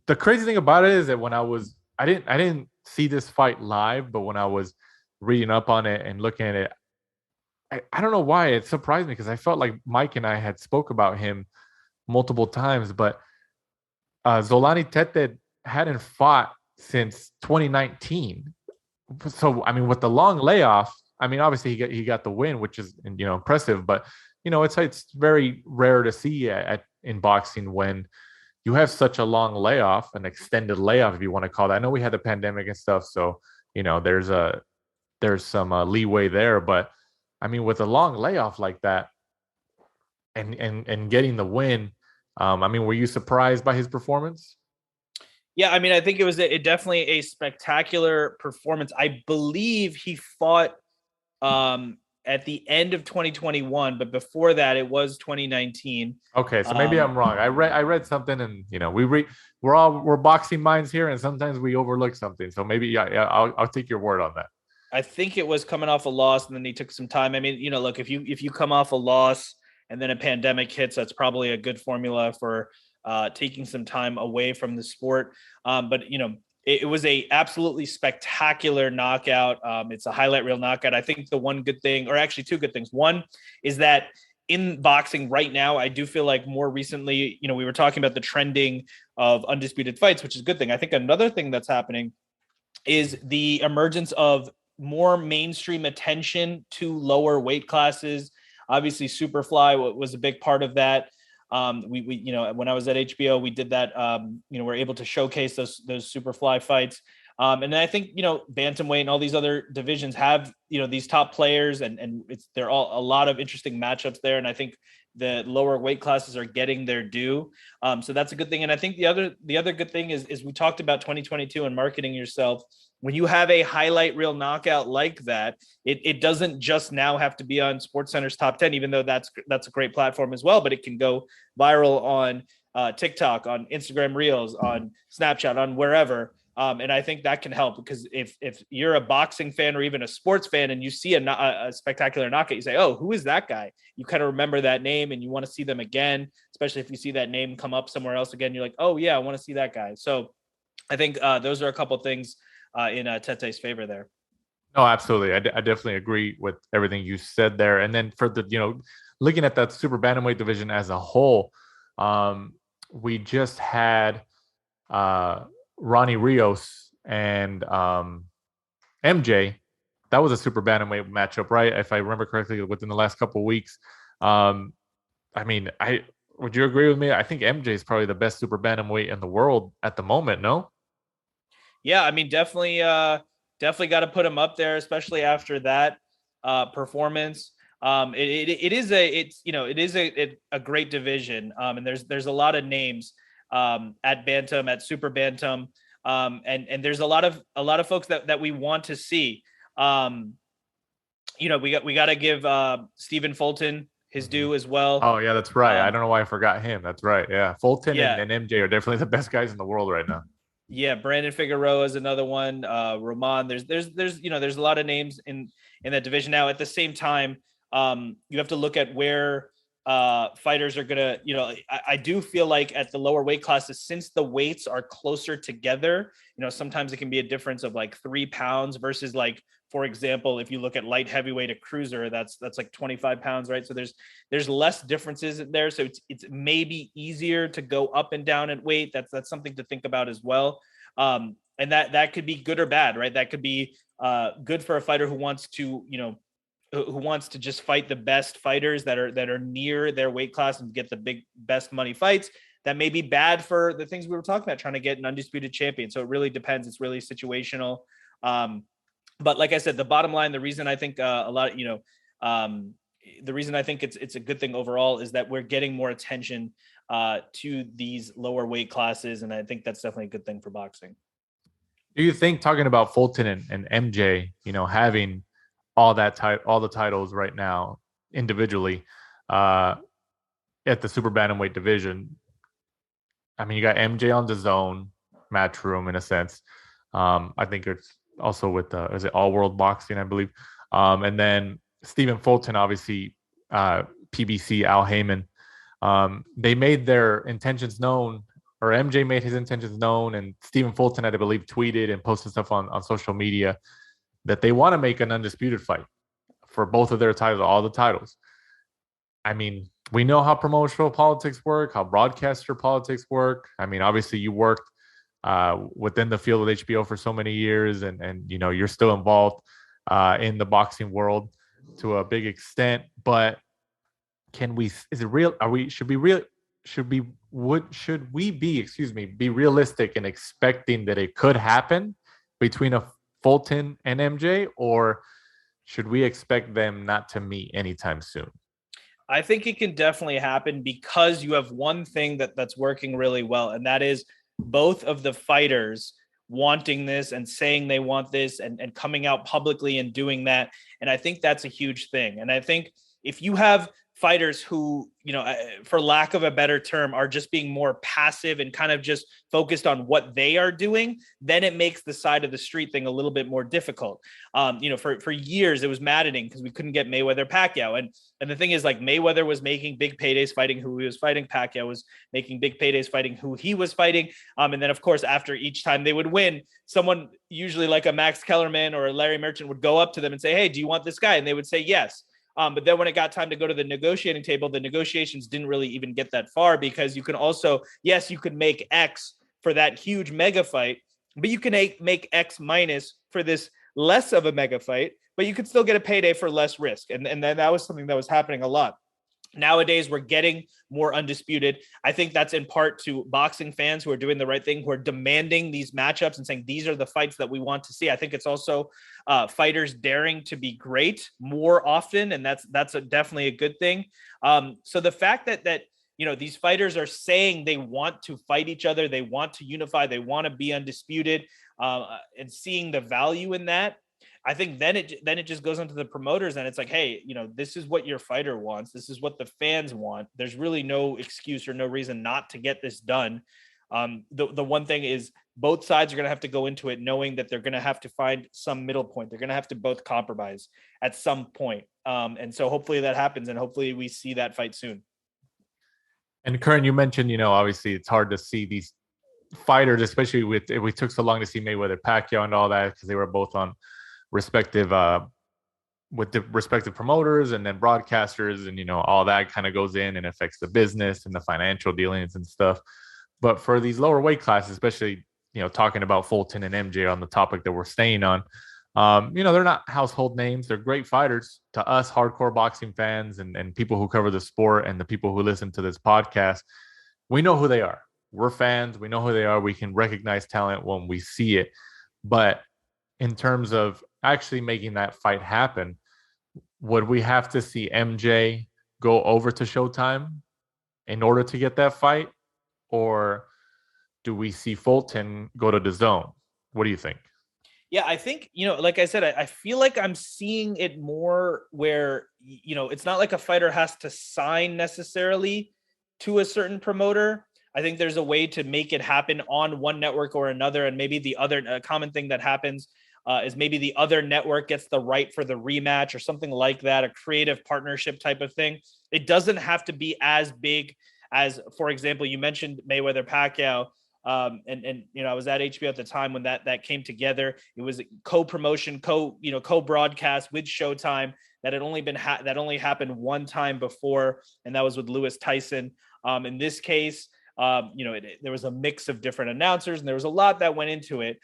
the crazy thing about it is that when I didn't see this fight live, but when I was reading up on it and looking at it, I don't know why it surprised me, because I felt like Mike and I had spoke about him multiple times, but Zolani Tete hadn't fought since 2019. So, I mean, with the long layoff, I mean, obviously he got the win, which is, impressive, but it's very rare to see in boxing when you have such a long layoff, an extended layoff, if you want to call that. I know we had the pandemic and stuff, so there's some leeway there, but I mean, with a long layoff like that and getting the win, I mean, were you surprised by his performance? Yeah, I mean, I think it was definitely a spectacular performance. I believe he fought at the end of 2021, but before that it was 2019. Okay, so maybe I'm wrong. I read something, and we're boxing minds here, and sometimes we overlook something. So maybe I'll take your word on that. I think it was coming off a loss, and then he took some time. I mean, look, if you come off a loss and then a pandemic hits, that's probably a good formula for taking some time away from the sport. But it was a absolutely spectacular knockout. It's a highlight reel knockout. I think the one good thing, or actually two good things. One is that in boxing right now, I do feel like more recently, we were talking about the trending of undisputed fights, which is a good thing. I think another thing that's happening is the emergence of more mainstream attention to lower weight classes. Obviously, Superfly was a big part of that. We when I was at HBO, we did that. We're able to showcase those Superfly fights. And I think, bantamweight and all these other divisions have, these top players and they're all a lot of interesting matchups there. And I think the lower weight classes are getting their due. So that's a good thing. And I think the other good thing is we talked about 2022 and marketing yourself. When you have a highlight reel knockout like that, it doesn't just now have to be on SportsCenter's top 10, even though that's a great platform as well, but it can go viral on TikTok, on Instagram Reels, on Snapchat, on wherever. And I think that can help, because if you're a boxing fan or even a sports fan and you see a spectacular knockout, you say, oh, who is that guy? You kind of remember that name and you want to see them again, especially if you see that name come up somewhere else again. You're like, oh, yeah, I want to see that guy. So I think those are a couple of things in Tete's favor there. No, absolutely. I definitely agree with everything you said there. And then for the, looking at that super bantamweight division as a whole, we just had Ronnie Rios and MJ. That was a super bantamweight matchup, right? If I remember correctly, within the last couple of weeks. Would you agree with me? I think MJ is probably the best super bantamweight in the world at the moment. No? Yeah, I mean, definitely got to put him up there, especially after that performance. It is a great division, and there's a lot of names at bantam, at super bantam, and there's a lot of folks that we want to see. We got to give Stephen Fulton his due as well. Oh yeah, that's right. I don't know why I forgot him. That's right. Yeah, Fulton and MJ are definitely the best guys in the world right now. Yeah, Brandon Figueroa is another one. Roman. There's a lot of names in that division now. At the same time, you have to look at where fighters are gonna. I do feel like at the lower weight classes, since the weights are closer together, sometimes it can be a difference of like 3 pounds versus, like, for example, if you look at light heavyweight, a cruiser, that's like 25 pounds, right? So there's less differences there. So it's maybe easier to go up and down in weight. That's something to think about as well. And that could be good or bad, right? That could be good for a fighter who wants to, who wants to just fight the best fighters that are near their weight class and get the best money fights. That may be bad for the things we were talking about, trying to get an undisputed champion. So it really depends. It's really situational. But like I said, the bottom line, the reason I think the reason I think it's a good thing overall is that we're getting more attention to these lower weight classes. And I think that's definitely a good thing for boxing. Do you think, talking about Fulton and MJ, having all the titles right now individually at the super bantamweight division, I mean, you got MJ on the zone, Matchroom in a sense. I think it's also with is it All World Boxing, I believe. And then Stephen Fulton, obviously, PBC, Al Heyman. They made their intentions known, or MJ made his intentions known, and Stephen Fulton, I believe, tweeted and posted stuff on social media that they want to make an undisputed fight for both of their titles, all the titles. I mean, we know how promotional politics work, how broadcaster politics work. I mean, obviously you worked within the field with HBO for so many years, and you're still involved in the boxing world to a big extent. But should we be realistic in expecting that it could happen between a Fulton and MJ, or should we expect them not to meet anytime soon? I think it can definitely happen, because you have one thing that's working really well, and that is both of the fighters wanting this and saying they want this and coming out publicly and doing that. And I think that's a huge thing. And I think if you have fighters who, for lack of a better term, are just being more passive and kind of just focused on what they are doing, then it makes the side of the street thing a little bit more difficult. For years it was maddening because we couldn't get Mayweather-Pacquiao. And the thing is, like, Mayweather was making big paydays fighting who he was fighting. Pacquiao was making big paydays fighting who he was fighting. And then, of course, after each time they would win, someone, usually like a Max Kellerman or a Larry Merchant, would go up to them and say, hey, do you want this guy? And they would say yes. But then when it got time to go to the negotiating table, the negotiations didn't really even get that far, because you can also, yes, you could make X for that huge mega fight, but you can make X minus for this less of a mega fight, but you could still get a payday for less risk. And then that was something that was happening a lot. Nowadays, we're getting more undisputed. I think that's in part to boxing fans who are doing the right thing, who are demanding these matchups and saying, these are the fights that we want to see. I think it's also fighters daring to be great more often. And that's definitely a good thing. So the fact that, these fighters are saying they want to fight each other, they want to unify, they want to be undisputed, and seeing the value in that, I think then it just goes into the promoters and it's like, hey, this is what your fighter wants. This is what the fans want. There's really no excuse or no reason not to get this done. The one thing is both sides are going to have to go into it knowing that they're going to have to find some middle point. They're going to have to both compromise at some point. And so hopefully that happens and hopefully we see that fight soon. And Curran, you mentioned, obviously it's hard to see these fighters, especially if we took so long to see Mayweather Pacquiao and all that, because they were both on respective with the respective promoters and then broadcasters, and all that kind of goes in and affects the business and the financial dealings and stuff. But for these lower weight classes, especially talking about Fulton and MJ on the topic that we're staying on, they're not household names. They're great fighters to us hardcore boxing fans and people who cover the sport and the people who listen to this podcast. We know who they are. We're fans. We know who they are. We can recognize talent when we see it. But in terms of actually making that fight happen, would we have to see MJ go over to Showtime in order to get that fight? Or do we see Fulton go to DAZN? What do you think? Yeah, I think, like I said, I feel like I'm seeing it more where, it's not like a fighter has to sign necessarily to a certain promoter. I think there's a way to make it happen on one network or another. And maybe the other common thing that happens is maybe the other network gets the right for the rematch or something like that, a creative partnership type of thing. It doesn't have to be as big as, for example, you mentioned Mayweather Pacquiao. And I was at HBO at the time when that came together. It was co-promotion, co-broadcast with Showtime that had only been that only happened one time before, and that was with Lewis Tyson. In this case, there was a mix of different announcers, and there was a lot that went into it.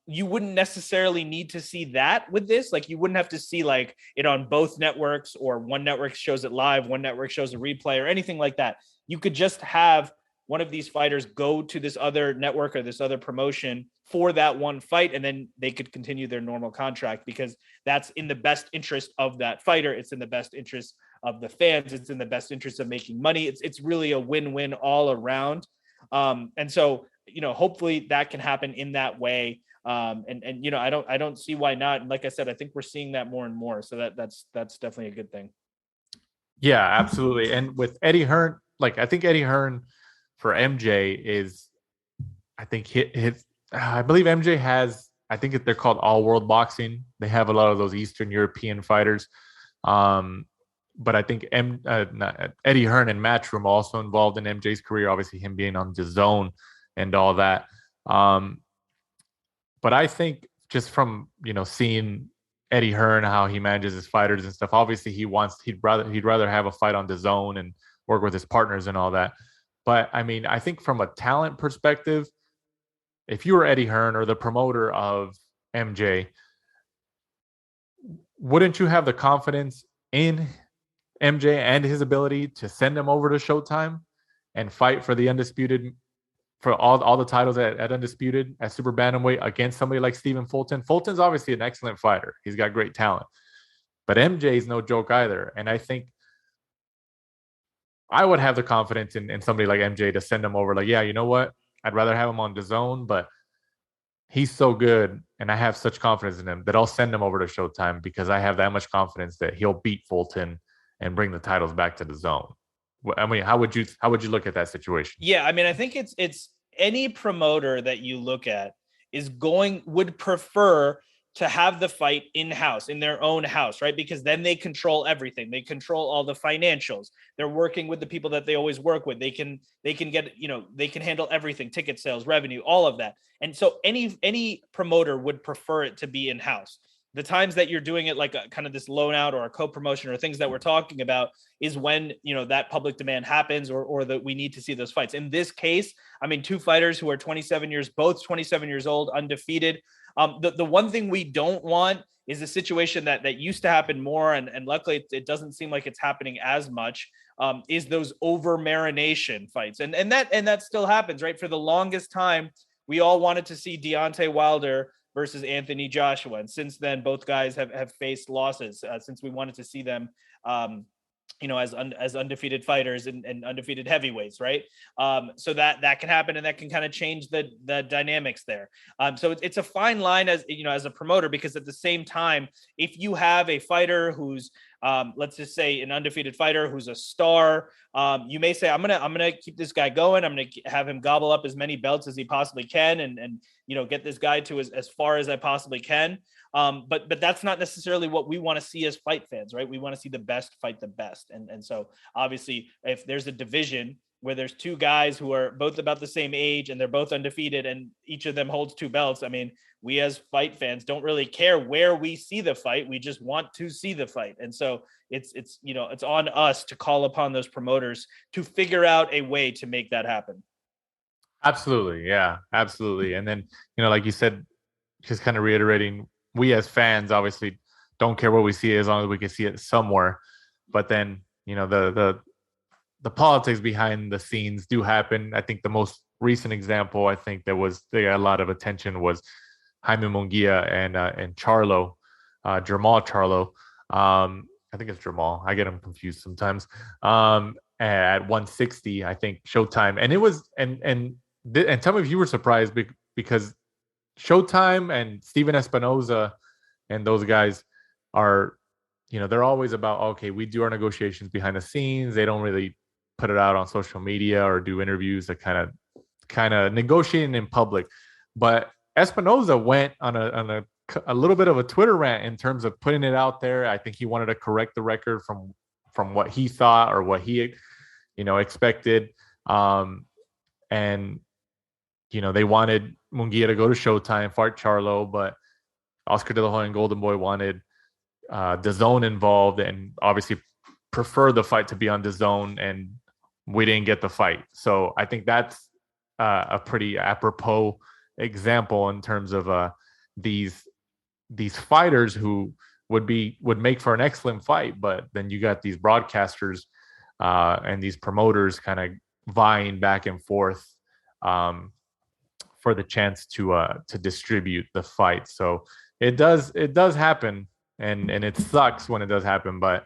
You wouldn't necessarily need to see that with this. Like, you wouldn't have to see like it on both networks, or one network shows it live, one network shows a replay, or anything like that. You could just have one of these fighters go to this other network or this other promotion for that one fight, and then they could continue their normal contract, because that's in the best interest of that fighter. It's in the best interest of the fans. It's in the best interest of making money. It's really a win-win all around. And so, hopefully that can happen in that way. I don't see why not. And like I said, I think we're seeing that more and more. So that's definitely a good thing. Yeah, absolutely. And with Eddie Hearn, I think Eddie Hearn for MJ is, I think I believe MJ has, I think they're called All World Boxing. They have a lot of those Eastern European fighters. But I think Eddie Hearn and Matchroom also involved in MJ's career, obviously him being on DAZN and all that. But I think just from, seeing Eddie Hearn, how he manages his fighters and stuff, obviously he'd rather have a fight on DAZN and work with his partners and all that. But I mean, I think from a talent perspective, if you were Eddie Hearn or the promoter of MJ, wouldn't you have the confidence in MJ and his ability to send him over to Showtime and fight for the undisputed, for all the titles at undisputed at super bantamweight against somebody like Stephen Fulton? Fulton's obviously an excellent fighter. He's got great talent, but MJ is no joke either. And I think I would have the confidence in somebody like MJ to send him over. Like, yeah, you know what? I'd rather have him on DAZN, but he's so good, and I have such confidence in him that I'll send him over to Showtime, because I have that much confidence that he'll beat Fulton and bring the titles back to DAZN. I mean, how would you look at that situation? Yeah, I mean, I think it's any promoter that you look at would prefer to have the fight in-house, in their own house, right? Because then they control everything. They control all the financials. They're working with the people that they always work with. They can get, they can handle everything, ticket sales, revenue, all of that. And so any promoter would prefer it to be in-house. The times that you're doing it like a kind of this loan out or a co-promotion or things that we're talking about is when, that public demand happens or that we need to see those fights. In this case, I mean, two fighters who are both 27 years old, undefeated. The one thing we don't want is a situation that used to happen more, and luckily it doesn't seem like it's happening as much. Is those over marination fights, and that still happens, right? For the longest time, we all wanted to see Deontay Wilder versus Anthony Joshua, and since then, both guys have faced losses since we wanted to see them. As undefeated fighters and undefeated heavyweights, right? So that can happen, and that can kind of change the dynamics there. So it's a fine line as a promoter, because at the same time, if you have a fighter who's let's just say an undefeated fighter who's a star, you may say, I'm gonna keep this guy going. I'm gonna have him gobble up as many belts as he possibly can, and get this guy to as far as I possibly can. But that's not necessarily what we want to see as fight fans, right? We want to see the best fight the best. And so obviously, if there's a division where there's two guys who are both about the same age and they're both undefeated and each of them holds 2 belts, I mean, we as fight fans don't really care where we see the fight. We just want to see the fight. And so it's on us to call upon those promoters to figure out a way to make that happen. Absolutely. Yeah, absolutely. And then, like you said, just kind of reiterating, we as fans obviously don't care what we see as long as we can see it somewhere. But then, the politics behind the scenes do happen. I think the most recent example, I think they got a lot of attention, was Jaime Munguia and Charlo, Jamal Charlo. I think it's Jamal. I get them confused sometimes. At 160, I think Showtime, and it was and tell me if you were surprised, because Showtime and Steven Espinoza and those guys are, they're always about, okay, we do our negotiations behind the scenes. They don't really put it out on social media or do interviews that kind of negotiating in public. But Espinoza went on a little bit of a Twitter rant in terms of putting it out there. I think he wanted to correct the record from what he thought or what he, expected. And they wanted Munguia to go to Showtime, fight Charlo, but Oscar De La Hoya and Golden Boy wanted DAZN involved, and obviously prefer the fight to be on DAZN, and we didn't get the fight. So I think that's a pretty apropos example in terms of these fighters who would make for an excellent fight, but then you got these broadcasters and these promoters kind of vying back and forth for the chance to distribute the fight. So it does happen, and it sucks when it does happen, but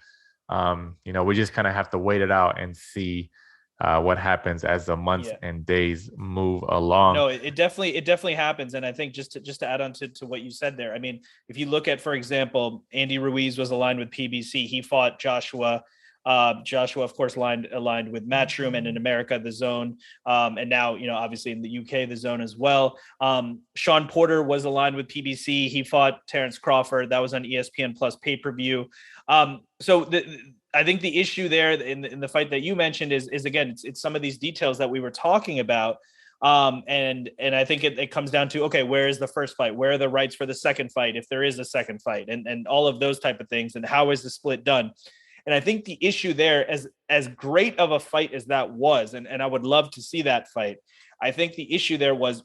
we just kind of have to wait it out and see what happens as the months and days move along. No, it definitely happens. And I think just to add on to what you said there, I mean, if you look at, for example, Andy Ruiz was aligned with PBC. He fought Joshua. Joshua, of course, aligned with Matchroom, and in America, the Zone, and now, obviously in the UK, the Zone as well. Sean Porter was aligned with PBC. He fought Terrence Crawford. That was on ESPN Plus pay-per-view. So I think the issue there in the fight that you mentioned is again, it's some of these details that we were talking about. And I think it comes down to, okay, where is the first fight? Where are the rights for the second fight, if there is a second fight, and all of those type of things, and how is the split done? And I think the issue there, as great of a fight as that was, and I would love to see that fight, I think the issue there was,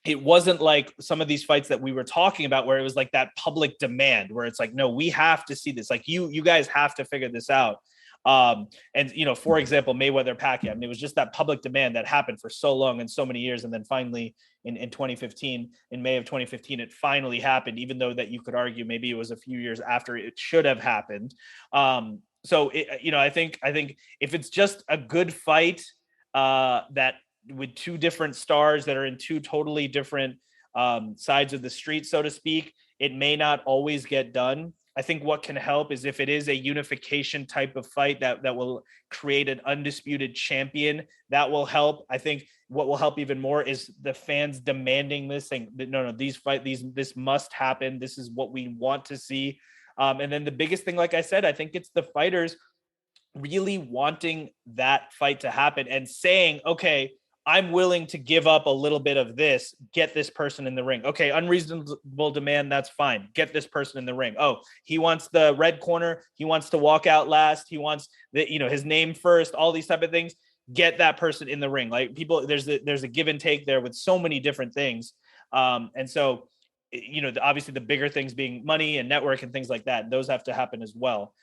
it wasn't like some of these fights that we were talking about where it was like that public demand where it's like, no, we have to see this. Like you guys have to figure this out. And for example, Mayweather Pacquiao, I mean, it was just that public demand that happened for so long and so many years. And then finally in 2015, in May of 2015, it finally happened, even though that you could argue maybe it was a few years after it should have happened. So I think if it's just a good fight, that with two different stars that are in two totally different sides of the street, so to speak, it may not always get done. I think what can help is if it is a unification type of fight that will create an undisputed champion, that will help. I think what will help even more is the fans demanding this, saying, no, this must happen. This is what we want to see. And then the biggest thing, like I said, I think it's the fighters really wanting that fight to happen and saying, okay, I'm willing to give up a little bit of this, get this person in the ring. Okay, unreasonable demand, that's fine. Get this person in the ring. Oh, he wants the red corner. He wants to walk out last. He wants his name first, all these type of things. Get that person in the ring. Like people, there's a give and take there with so many different things. And so obviously the bigger things being money and network and things like that. Those have to happen as well.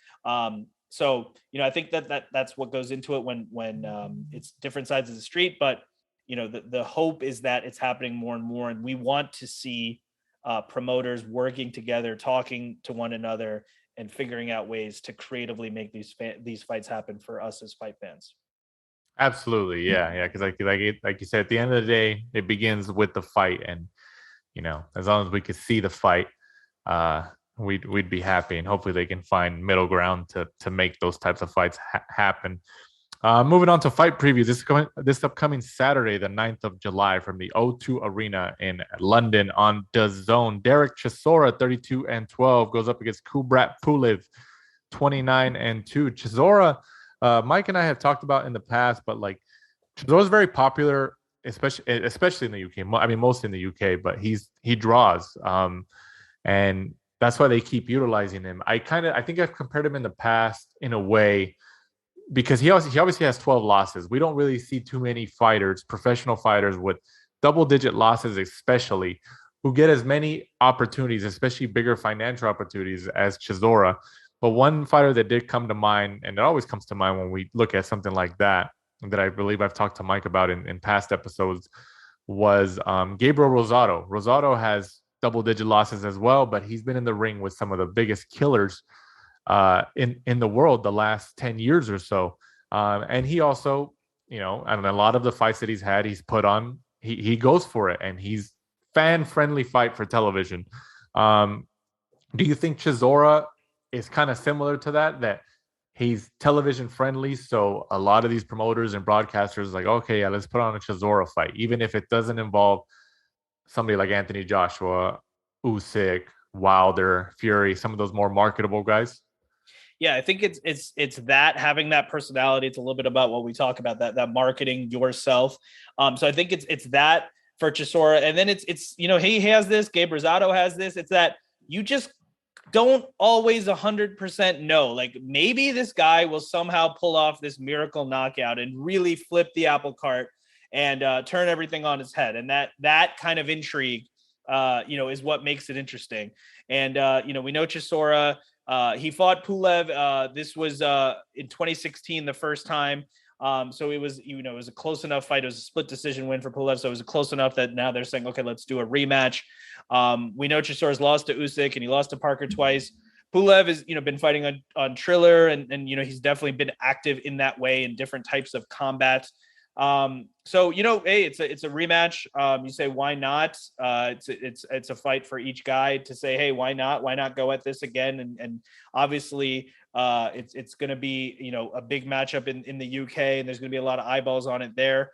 So, I think that's what goes into it when it's different sides of the street. But, the hope is that it's happening more and more. And we want to see promoters working together, talking to one another, and figuring out ways to creatively make these fights happen for us as fight fans. Absolutely. Yeah. Because like you said, at the end of the day, it begins with the fight. And, as long as we could see the fight, we'd be happy, and hopefully they can find middle ground to make those types of fights happen. Moving on to fight previews. This upcoming Saturday, the 9th of July, from the O2 Arena in London on DAZN. Derek Chisora, 32-12, goes up against Kubrat Pulev, 29-2. Chisora, Mike and I have talked about in the past, but like Chisora's very popular, especially in the UK. I mean, mostly in the UK, but he draws, and that's why they keep utilizing him. I think I've compared him in the past in a way, because he obviously has 12 losses. We don't really see too many fighters, professional fighters with double-digit losses, especially, who get as many opportunities, especially bigger financial opportunities, as Chisora. But one fighter that did come to mind, and it always comes to mind when we look at something like that I believe I've talked to Mike about in past episodes, was Gabriel Rosado. Rosado has double-digit losses as well, but he's been in the ring with some of the biggest killers in the world the last 10 years or so. And he also, and a lot of the fights that he's had, he's put on, he goes for it, and he's fan-friendly fight for television. Do you think Chisora is kind of similar to that he's television friendly, so a lot of these promoters and broadcasters like, okay, yeah, let's put on a Chisora fight, even if it doesn't involve somebody like Anthony Joshua, Usyk, Wilder, Fury, some of those more marketable guys? Yeah, I think it's that, having that personality. It's a little bit about what we talk about, that marketing yourself. So I think it's that for Chisora, and then it's he has this, Gabe Rosado has this. It's that you just don't always 100% know. Like, maybe this guy will somehow pull off this miracle knockout and really flip the apple cart and turn everything on its head. And that kind of intrigue, is what makes it interesting. And, we know Chisora, he fought Pulev. This was in 2016, the first time. So it was, it was a close enough fight. It was a split decision win for Pulev. So it was close enough that now they're saying, okay, let's do a rematch. We know Chisora's lost to Usyk, and he lost to Parker twice. Pulev has, been fighting on Triller, and he's definitely been active in that way in different types of combat. So, hey, it's a rematch. You say, why not? It's a fight for each guy to say, hey, why not go at this again? And obviously, it's going to be, a big matchup in the UK, and there's going to be a lot of eyeballs on it there.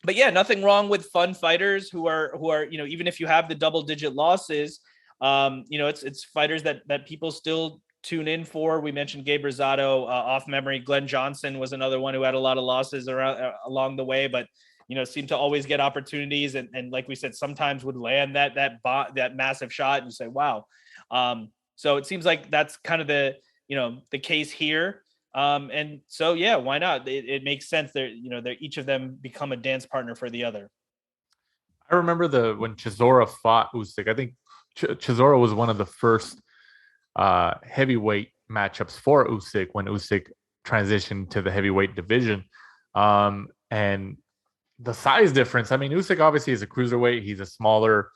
But yeah, nothing wrong with fun fighters who are, even if you have the double-digit losses, it's fighters that people still tune in for. We mentioned Gabe Rosado, off memory. Glenn Johnson was another one who had a lot of losses along the way, but seemed to always get opportunities, and like we said, sometimes would land that massive shot, and you say, wow. So it seems like that's kind of the case here. And so, yeah, why not? It makes sense. They're each of them become a dance partner for the other. I remember when Chisora fought Usyk. I think Chisora was one of the first heavyweight matchups for Usyk when Usyk transitioned to the heavyweight division. And the size difference, I mean, Usyk obviously is a cruiserweight. He's a smaller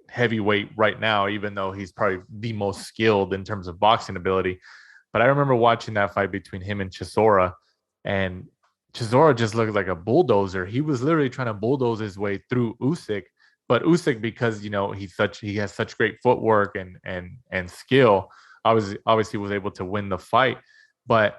heavyweight right now, even though he's probably the most skilled in terms of boxing ability. But I remember watching that fight between him and Chisora, and Chisora just looked like a bulldozer. He was literally trying to bulldoze his way through Usyk. But Usyk, because he has such great footwork and skill, obviously was able to win the fight. But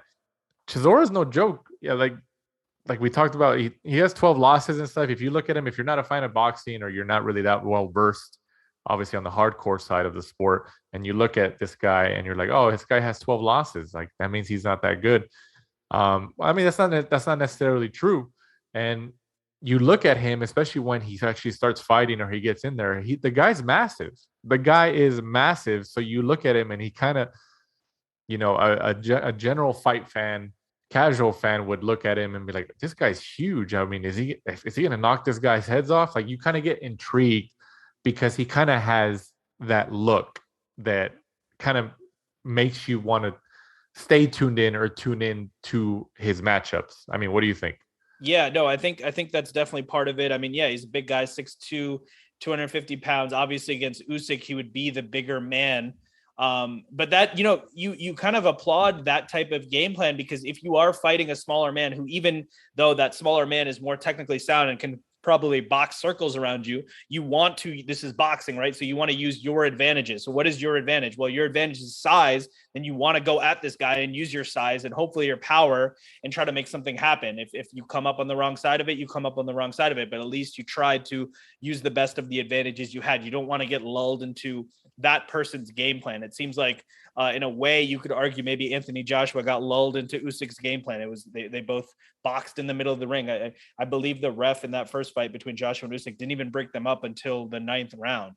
Chisora is no joke. Yeah, like we talked about, he has 12 losses and stuff. If you look at him, if you're not a fan of boxing, or you're not really that well versed, obviously on the hardcore side of the sport, and you look at this guy and you're like, oh, this guy has 12 losses. Like, that means he's not that good. I mean, that's not necessarily true. And you look at him, especially when he actually starts fighting or he gets in there, the guy's massive. The guy is massive. So you look at him and he kind of, a general fight fan, casual fan would look at him and be like, this guy's huge. I mean, is he going to knock this guy's heads off? Like, you kind of get intrigued because he kind of has that look that kind of makes you want to stay tuned in or tune in to his matchups. I mean, what do you think? Yeah, no, I think that's definitely part of it. I mean, yeah, he's a big guy, 6'2", 250 pounds. Obviously against Usyk, he would be the bigger man. But that, you kind of applaud that type of game plan, because if you are fighting a smaller man who, even though that smaller man is more technically sound and can probably box circles around you, this is boxing, right? So you want to use your advantages. So what is your advantage? Well, your advantage is size. Then you want to go at this guy and use your size and hopefully your power and try to make something happen. If you come up on the wrong side of it, you come up on the wrong side of it, but at least you tried to use the best of the advantages you had. You don't want to get lulled into that person's game plan. It seems like in a way you could argue maybe Anthony Joshua got lulled into Usyk's game plan. It was they both boxed in the middle of the ring. I believe the ref in that first fight between Joshua and Usyk didn't even break them up until the 9th round.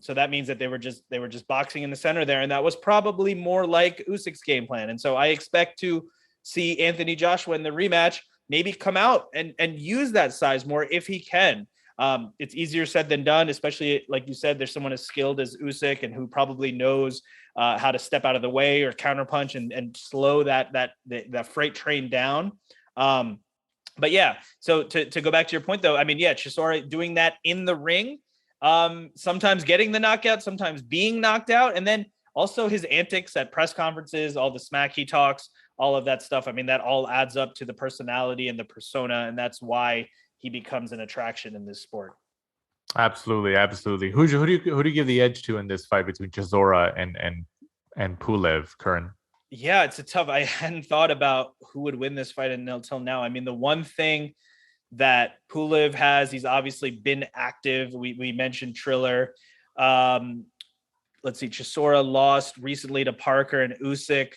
So that means that they were just boxing in the center there, and that was probably more like Usyk's game plan. And so I expect to see Anthony Joshua in the rematch maybe come out and use that size more if he can. It's easier said than done, especially like you said, there's someone as skilled as Usyk and who probably knows how to step out of the way or counterpunch and slow that freight train down. But yeah, so to go back to your point though, I mean, yeah, Chisora doing that in the ring, sometimes getting the knockout, sometimes being knocked out, and then also his antics at press conferences, all the smack he talks, all of that stuff. I mean, that all adds up to the personality and the persona, and that's why he becomes an attraction in this sport. Absolutely. Who do you give the edge to in this fight between Chisora and Pulev, Curran? Yeah, it's a tough. I hadn't thought about who would win this fight until now. I mean, the one thing that Pulev has, he's obviously been active. We mentioned Triller. Let's see, Chisora lost recently to Parker and Usyk.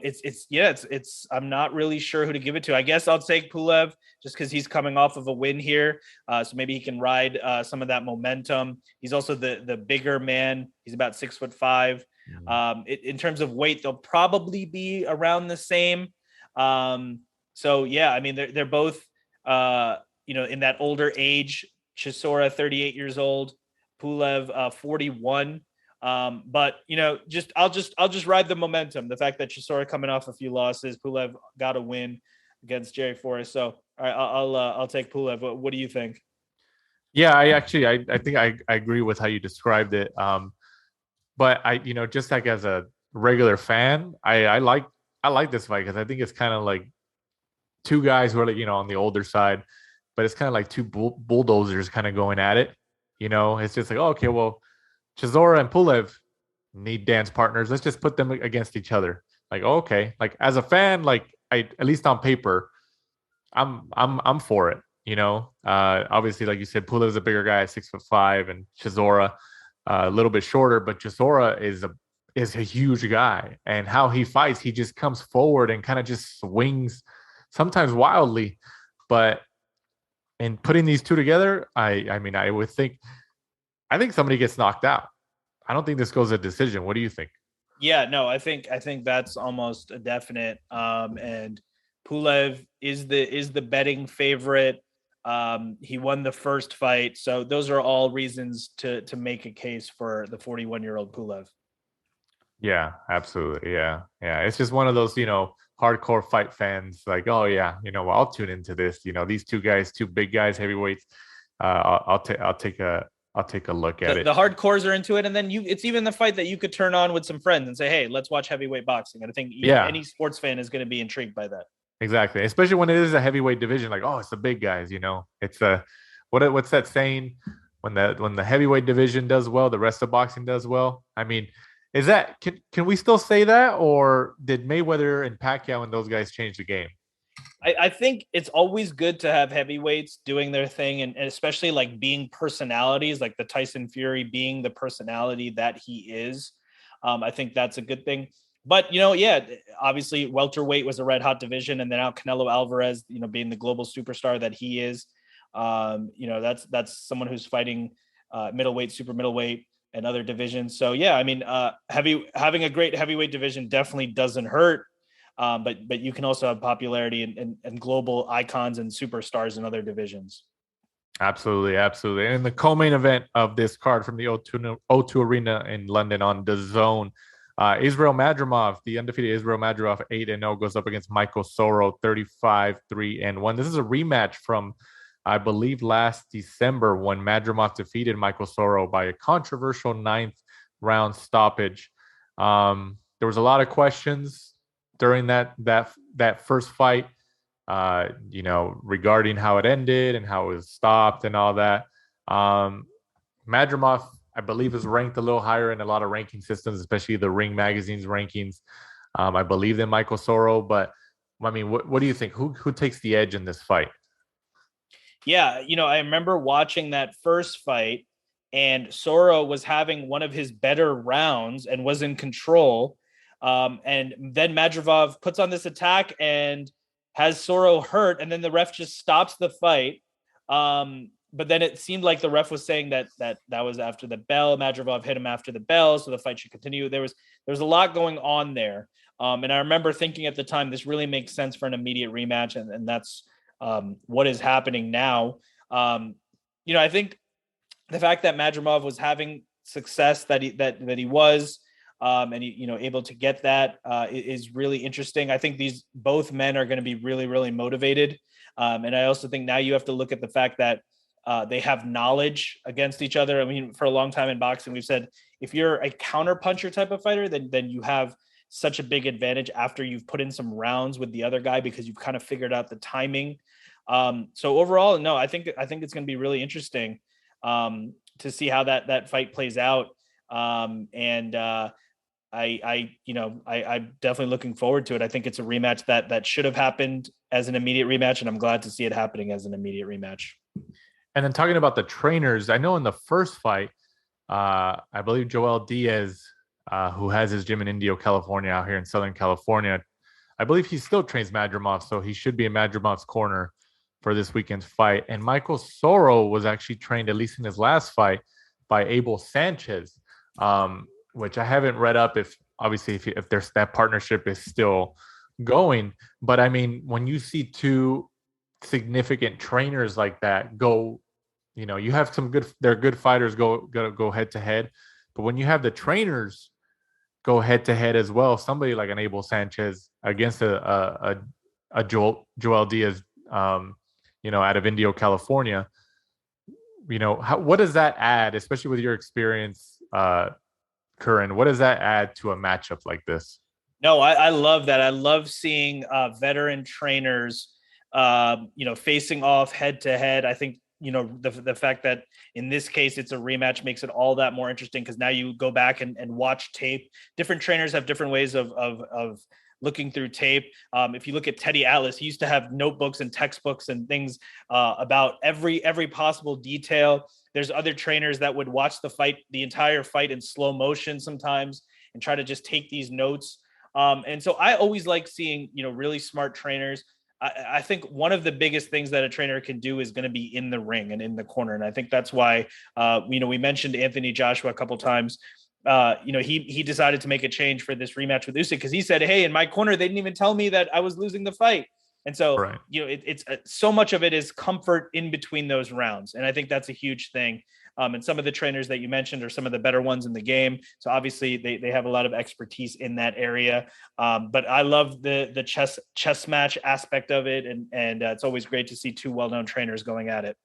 It's I'm not really sure who to give it to. I guess I'll take Pulev just because he's coming off of a win here. So maybe he can ride some of that momentum. He's also the bigger man. He's about 6'5". In terms of weight, they'll probably be around the same. So yeah, I mean, they're both, in that older age. Chisora, 38 years old, Pulev, 41. But I'll just ride the momentum. The fact that Chisora coming off a few losses, Pulev got a win against Jerry Forrest. So all right, I'll take Pulev. What do you think? Yeah, I think I agree with how you described it. But I, just like as a regular fan, I like this fight because I think it's kind of like two guys who are like, on the older side, but it's kind of like two bulldozers kind of going at it. It's just like, oh, okay, well, Chisora and Pulev need dance partners. Let's just put them against each other. Like, oh, okay. Like as a fan, like at least on paper, I'm for it. Obviously, like you said, Pulev is a bigger guy at 6'5", and Chisora a little bit shorter. But Chisora is a huge guy, and how he fights, he just comes forward and kind of just swings, sometimes wildly. But in putting these two together, I mean, I think somebody gets knocked out. I don't think this goes a decision. What do you think? Yeah, no, I think that's almost a definite. And Pulev is the betting favorite. He won the first fight, so those are all reasons to make a case for the 41-year-old Pulev. Yeah, absolutely. Yeah. It's just one of those, hardcore fight fans. Like, oh yeah, well, I'll tune into this. These two guys, two big guys, heavyweights. I'll take a look at it. The hardcores are into it, and then it's even the fight that you could turn on with some friends and say, "Hey, let's watch heavyweight boxing." And I think any sports fan is going to be intrigued by that. Exactly, especially when it is a heavyweight division. Like, oh, it's the big guys. It's what's that saying? When the heavyweight division does well, the rest of boxing does well. I mean, is that can we still say that, or did Mayweather and Pacquiao and those guys change the game? I think it's always good to have heavyweights doing their thing, and especially like being personalities, like the Tyson Fury being the personality that he is. I think that's a good thing. But, obviously welterweight was a red hot division, and then now Canelo Alvarez, being the global superstar that he is, that's someone who's fighting middleweight, super middleweight, and other divisions. So, yeah, I mean, having a great heavyweight division definitely doesn't hurt. But you can also have popularity and global icons and superstars in other divisions. Absolutely, absolutely. And the co-main event of this card from the O2 Arena in London on the Zone, Israel Madrimov, the undefeated Israel Madrimov, 8-0, goes up against Michael Soro, 35-3-1. This is a rematch from, I believe, last December when Madrimov defeated Michael Soro by a controversial ninth round stoppage. There was a lot of questions during that first fight. Regarding how it ended and how it was stopped and all that. Madrimov, I believe, is ranked a little higher in a lot of ranking systems, especially the Ring Magazine's rankings. I believe than Michael Soro, but I mean, what do you think? Who takes the edge in this fight? Yeah, I remember watching that first fight, and Soro was having one of his better rounds and was in control. And then Madrimov puts on this attack and has Soro hurt, and then the ref just stops the fight. But then it seemed like the ref was saying that was after the bell. Madrimov hit him after the bell, so the fight should continue. There was a lot going on there. And I remember thinking at the time, this really makes sense for an immediate rematch, and that's what is happening now. I think the fact that Madrimov was having success that he was, and able to get that is really interesting. I think both men are going to be really, really motivated. And I also think now you have to look at the fact that they have knowledge against each other. I mean, for a long time in boxing, we've said, if you're a counter puncher type of fighter, then you have such a big advantage after you've put in some rounds with the other guy, because you've kind of figured out the timing. So overall, no, I think it's going to be really interesting to see how that fight plays out. I'm definitely looking forward to it. I think it's a rematch that should have happened as an immediate rematch, and I'm glad to see it happening as an immediate rematch. And then talking about the trainers, I know in the first fight, I believe Joel Diaz, who has his gym in Indio, California, out here in Southern California, I believe he still trains Madrimov, so he should be in Madrimov's corner for this weekend's fight. And Michael Soro was actually trained, at least in his last fight, by Abel Sanchez, which I haven't read up if there's that partnership is still going. But I mean, when you see two significant trainers like that go, you have they're good fighters go head to head. But when you have the trainers go head to head as well, somebody like an Abel Sanchez against a Joel Diaz, out of Indio, California, what does that add, especially with your experience, Curran? What does that add to a matchup like this? No, I love that. I love seeing veteran trainers, facing off head to head. I think, the fact that in this case it's a rematch makes it all that more interesting, because now you go back and watch tape. Different trainers have different ways of looking through tape. If you look at Teddy Atlas, he used to have notebooks and textbooks and things about every possible detail. There's other trainers that would watch the entire fight in slow motion sometimes and try to just take these notes. And so I always like seeing, really smart trainers. I think one of the biggest things that a trainer can do is going to be in the ring and in the corner. And I think that's why, we mentioned Anthony Joshua a couple of times. He decided to make a change for this rematch with Usyk, because he said, hey, in my corner, they didn't even tell me that I was losing the fight. And so, right. It's so much of it is comfort in between those rounds. And I think that's a huge thing. And some of the trainers that you mentioned are some of the better ones in the game. So obviously they have a lot of expertise in that area. But I love the chess match aspect of it. And it's always great to see two well-known trainers going at it.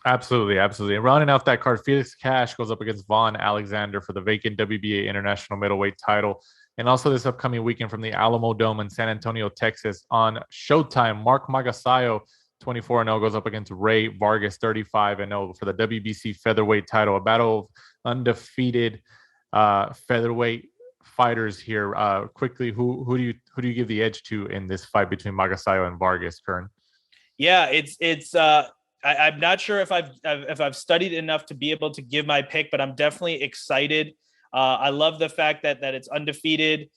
Absolutely. Absolutely. And rounding out that card, Felix Cash goes up against Vaughn Alexander for the vacant WBA international middleweight title. And also this upcoming weekend from the Alamo Dome in San Antonio, Texas on Showtime, Mark Magasayo, 24-0, goes up against Ray Vargas, 35-0 for the WBC featherweight title. A battle of undefeated featherweight fighters here. Quickly, who do you give the edge to in this fight between Magasayo and Vargas, Curran? Yeah, I'm not sure if I've studied enough to be able to give my pick, but I'm definitely excited. I love the fact that it's undefeated,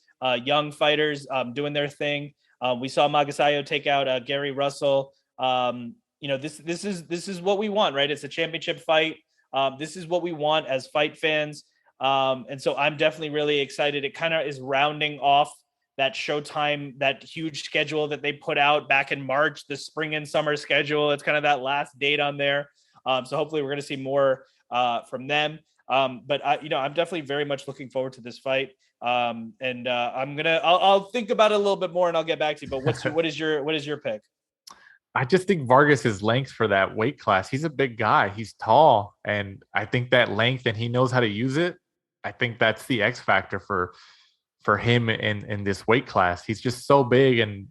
young fighters doing their thing. We saw Magasayo take out Gary Russell. This is what we want, right? It's a championship fight. This is what we want as fight fans. And so I'm definitely really excited. It kind of is rounding off that Showtime, that huge schedule that they put out back in March, the spring and summer schedule. It's kind of that last date on there. So hopefully we're going to see more from them. But I'm definitely very much looking forward to this fight. I'll think about it a little bit more and I'll get back to you. But what is your pick? I just think Vargas's length for that weight class. He's a big guy. He's tall, and I think that length, and he knows how to use it. I think that's the X factor for him in this weight class. He's just so big, and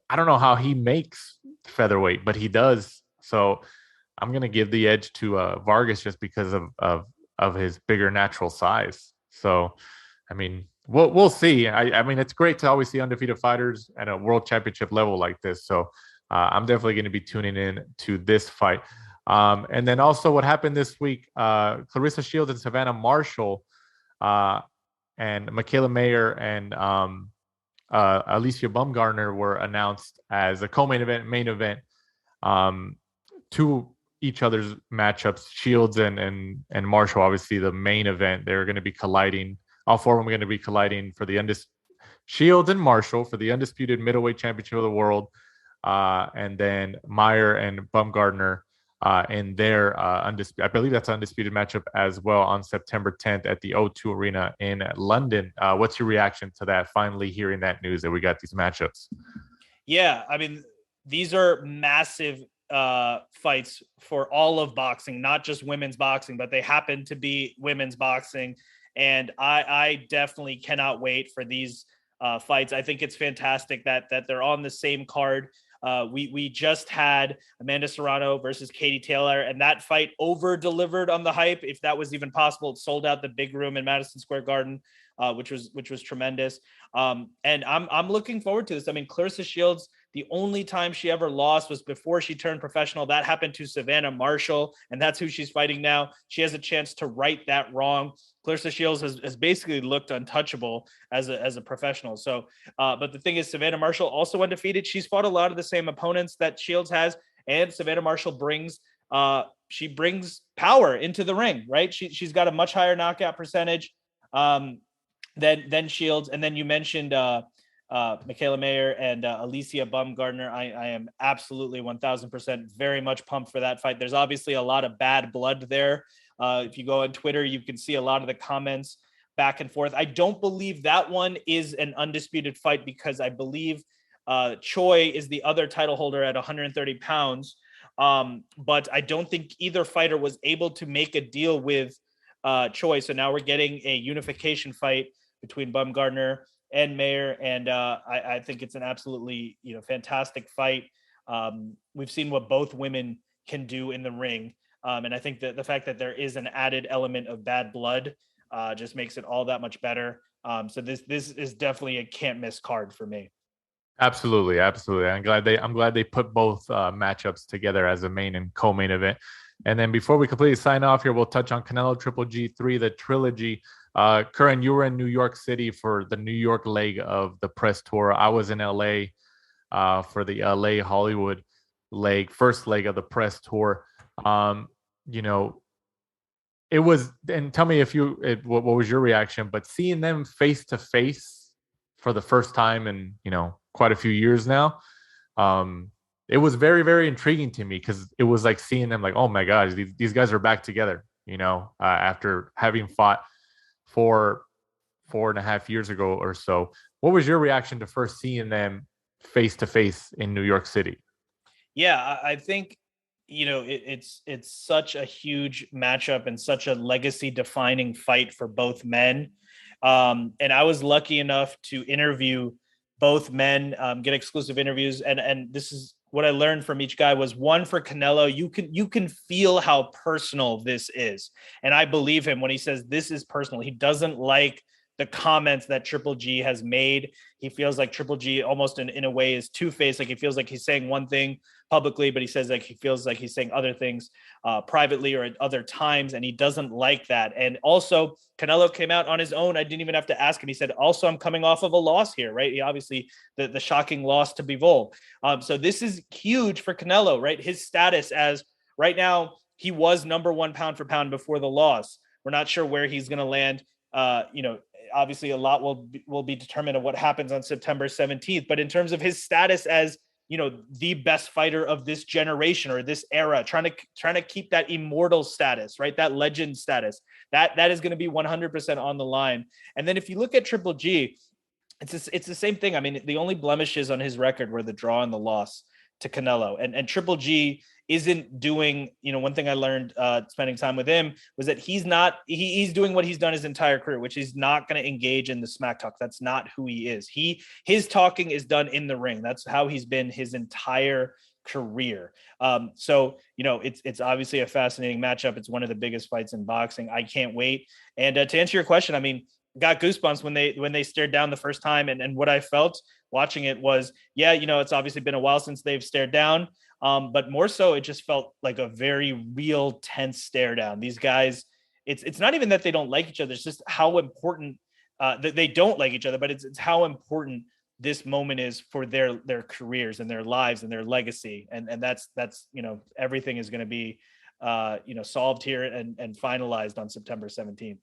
I don't know how he makes featherweight, but he does. So I'm gonna give the edge to Vargas just because of his bigger natural size. So, I mean, we'll see. I mean, it's great to always see undefeated fighters at a world championship level like this. So I'm definitely going to be tuning in to this fight. And then also what happened this week, Clarissa Shields and Savannah Marshall and Michaela Mayer and Alicia Baumgartner were announced as a co-main event, main event to each other's matchups. Shields and Marshall, obviously the main event. They're going to be colliding. All four of them are going to be colliding for the Shields and Marshall for the undisputed middleweight championship of the world. And then Meyer and Baumgartner in their undisputed, I believe that's an undisputed matchup as well on September 10th at the O2 Arena in London. What's your reaction to that? Finally hearing that news that we got these matchups. Yeah, I mean, these are massive fights for all of boxing, not just women's boxing, but they happen to be women's boxing. And I definitely cannot wait for these fights. I think it's fantastic that they're on the same card. We just had Amanda Serrano versus Katie Taylor, and that fight over delivered on the hype. If that was even possible, it sold out the big room in Madison Square Garden, which was tremendous. And I'm looking forward to this. I mean, Clarissa Shields, the only time she ever lost was before she turned professional. That happened to Savannah Marshall, and that's who she's fighting now. She has a chance to right that wrong. Clarissa Shields has basically looked untouchable as a professional. So, but the thing is, Savannah Marshall also undefeated. She's fought a lot of the same opponents that Shields has, and Savannah Marshall brings power into the ring, right? She's got a much higher knockout percentage than Shields. And then you mentioned Michaela Mayer and Alicia Baumgartner. I am absolutely 1000% very much pumped for that fight. There's obviously a lot of bad blood there. If you go on Twitter, you can see a lot of the comments back and forth. I don't believe that one is an undisputed fight because I believe Choi is the other title holder at 130 pounds. But I don't think either fighter was able to make a deal with Choi. So now we're getting a unification fight between Baumgartner and Mayer. And I think it's an absolutely, fantastic fight. We've seen what both women can do in the ring. And I think that the fact that there is an added element of bad blood just makes it all that much better. So this is definitely a can't miss card for me. Absolutely. I'm glad they put both matchups together as a main and co-main event. And then before we completely sign off here, we'll touch on Canelo Triple G3, the trilogy. Curran, you were in New York City for the New York leg of the press tour. I was in LA for the LA Hollywood leg, first leg of the press tour. It was, and tell me what was your reaction, but seeing them face to face for the first time in, quite a few years now, it was very, very intriguing to me because it was like seeing them like, oh my gosh, these guys are back together, after having fought 4.5 years ago or so. What was your reaction to first seeing them face to face in New York City? Yeah, I think, it's such a huge matchup and such a legacy defining fight for both men. And I was lucky enough to interview both men, get exclusive interviews. And this is what I learned from each guy was one for Canelo. You can feel how personal this is. And I believe him when he says this is personal. He doesn't like the comments that Triple G has made. He feels like Triple G almost in a way is two-faced. Like he feels like he's saying one thing publicly, but he says like he feels like he's saying other things privately or at other times, and he doesn't like that. And also Canelo came out on his own. I didn't even have to ask him. He said, also, I'm coming off of a loss here, right? He obviously the shocking loss to Bivol. So this is huge for Canelo, right? His status as right now, he was number one pound for pound before the loss. We're not sure where he's going to land. Obviously a lot will be determined of what happens on September 17th, but in terms of his status as the best fighter of this generation or this era, trying to keep that immortal status, right? That legend status, that is going to be 100% on the line. And then if you look at Triple G, it's the same thing. I mean, the only blemishes on his record were the draw and the loss to Canelo, and Triple G isn't doing, one thing I learned spending time with him was that he's doing what he's done his entire career, which is not going to engage in the smack talk. That's not who he is. His talking is done in the ring. That's how he's been his entire career. So, it's obviously a fascinating matchup. It's one of the biggest fights in boxing. I can't wait. And to answer your question, I mean, got goosebumps when they stared down the first time. And what I felt watching it was, it's obviously been a while since they've stared down. But more so, it just felt like a very real tense stare down. These guys, it's not even that they don't like each other. It's just how important that they don't like each other, but it's how important this moment is for their careers and their lives and their legacy. And that's, everything is going to be, solved here and finalized on September 17th.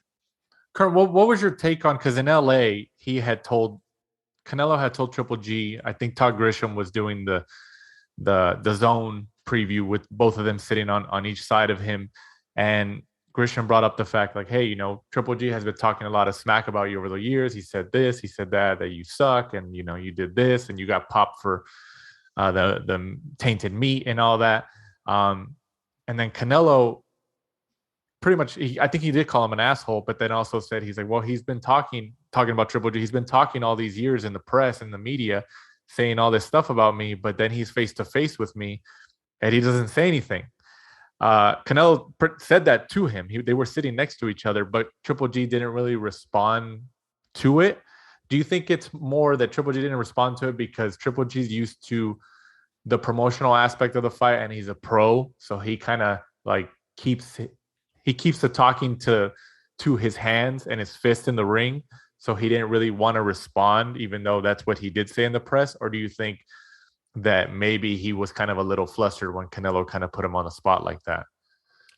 Curran, what was your take on, because in LA, Canelo had told Triple G, I think Todd Grisham was doing the zone preview with both of them sitting on each side of him. And Grisham brought up the fact like, hey, Triple G has been talking a lot of smack about you over the years. He said this, he said that you suck. And, you did this and you got popped for the tainted meat and all that. And then Canelo pretty much, I think he did call him an asshole, but then also said, he's like, well, he's been talking about Triple G. He's been talking all these years in the press and the media, saying all this stuff about me, but then he's face to face with me and he doesn't say anything. Canelo said that to him. They were sitting next to each other, but Triple G didn't really respond to it. Do you think it's more that Triple G didn't respond to it because Triple G's used to the promotional aspect of the fight and he's a pro, so he kind of like keeps the talking to his hands and his fist in the ring, so he didn't really want to respond, even though that's what he did say in the press? Or do you think that maybe he was kind of a little flustered when Canelo kind of put him on the spot like that?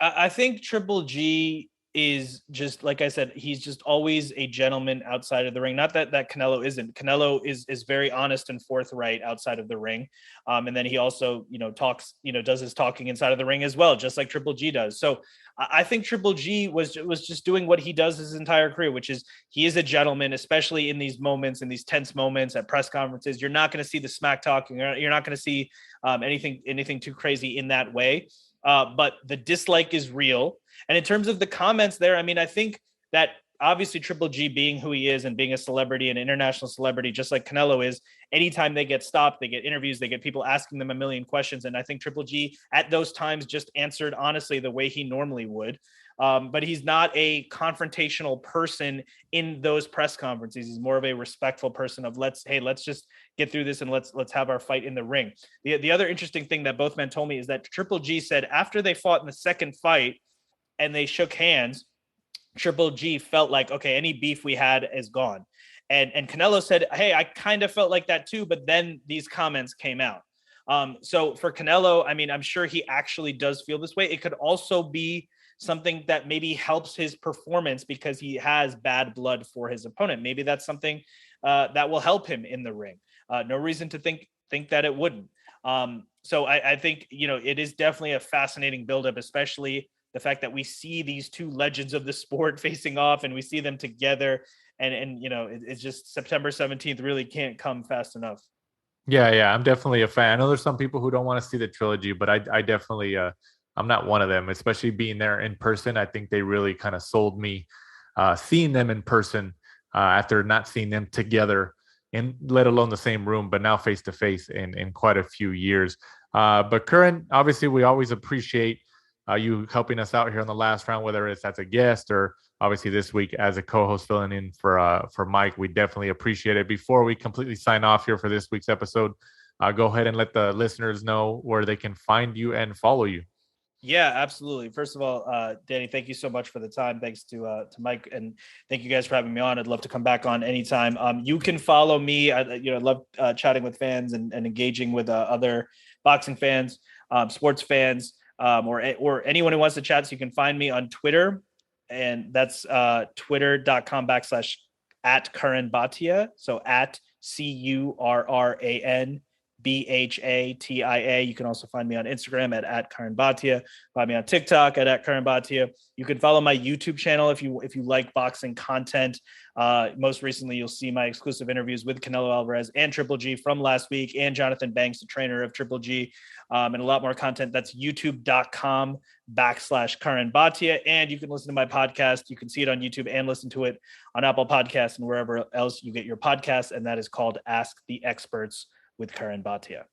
I think Triple G is just, like I said, he's just always a gentleman outside of the ring. Not that Canelo isn't. Canelo is very honest and forthright outside of the ring. And then he also, talks, does his talking inside of the ring as well, just like Triple G does. So I think Triple G was just doing what he does his entire career, which is he is a gentleman, especially in these moments, in these tense moments at press conferences. You're not going to see the smack talking. You're not going to see anything too crazy in that way. But the dislike is real. And in terms of the comments there, I mean, I think that obviously Triple G being who he is and being a celebrity, an international celebrity, just like Canelo is, anytime they get stopped, they get interviews, they get people asking them a million questions. And I think Triple G at those times just answered honestly the way he normally would. But he's not a confrontational person in those press conferences. He's more of a respectful person of let's just get through this and let's have our fight in the ring. The other interesting thing that both men told me is that Triple G said after they fought in the second fight and they shook hands, Triple G felt like, okay, any beef we had is gone. And Canelo said, hey, I kind of felt like that too, but then these comments came out. So for Canelo, I mean, I'm sure he actually does feel this way. It could also be something that maybe helps his performance because he has bad blood for his opponent. Maybe that's something that will help him in the ring. No reason to think that it wouldn't. So I think, it is definitely a fascinating buildup, especially the fact that we see these two legends of the sport facing off and we see them together. And it's just September 17th really can't come fast enough. Yeah. I'm definitely a fan. I know there's some people who don't want to see the trilogy, but I definitely, I'm not one of them, especially being there in person. I think they really kind of sold me seeing them in person after not seeing them together, and let alone the same room, but now face to face in quite a few years. But Curran, obviously, we always appreciate you helping us out here on the last round, whether it's as a guest or obviously this week as a co-host filling in for Mike. We definitely appreciate it. Before we completely sign off here for this week's episode, go ahead and let the listeners know where they can find you and follow you. Yeah, absolutely. First of all, Danny, thank you so much for the time. Thanks to Mike, and thank you guys for having me on. I'd love to come back on anytime. You can follow me. I love chatting with fans and engaging with other boxing fans, sports fans, or anyone who wants to chat. So you can find me on Twitter, and that's twitter.com/@Curran Bhatia. So @CURRAN Bhatia. You can also find me on Instagram at Curran Bhatia. Find me on TikTok at Curran Bhatia. You can follow my YouTube channel if you like boxing content. Most recently, you'll see my exclusive interviews with Canelo Alvarez and Triple G from last week, and Jonathan Banks, the trainer of Triple G, and a lot more content. That's youtube.com/Curran Bhatia. And you can listen to my podcast. You can see it on YouTube and listen to it on Apple Podcasts and wherever else you get your podcasts. And that is called Ask the Experts with Curran Bhatia.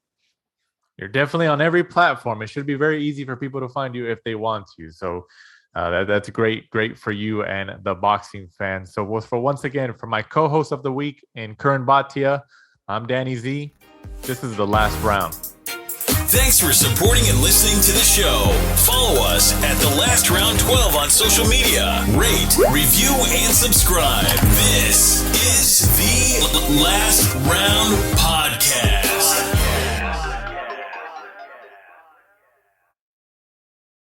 You're definitely on every platform. It should be very easy for people to find you if they want to. So that's great for you and the boxing fans. So once again, for my co-host of the week in Curran Bhatia, I'm Danny Z. This is the last round. Thanks for supporting and listening to the show. Follow us at The Last Round 12 on social media. Rate, review, and subscribe. This is The Last Round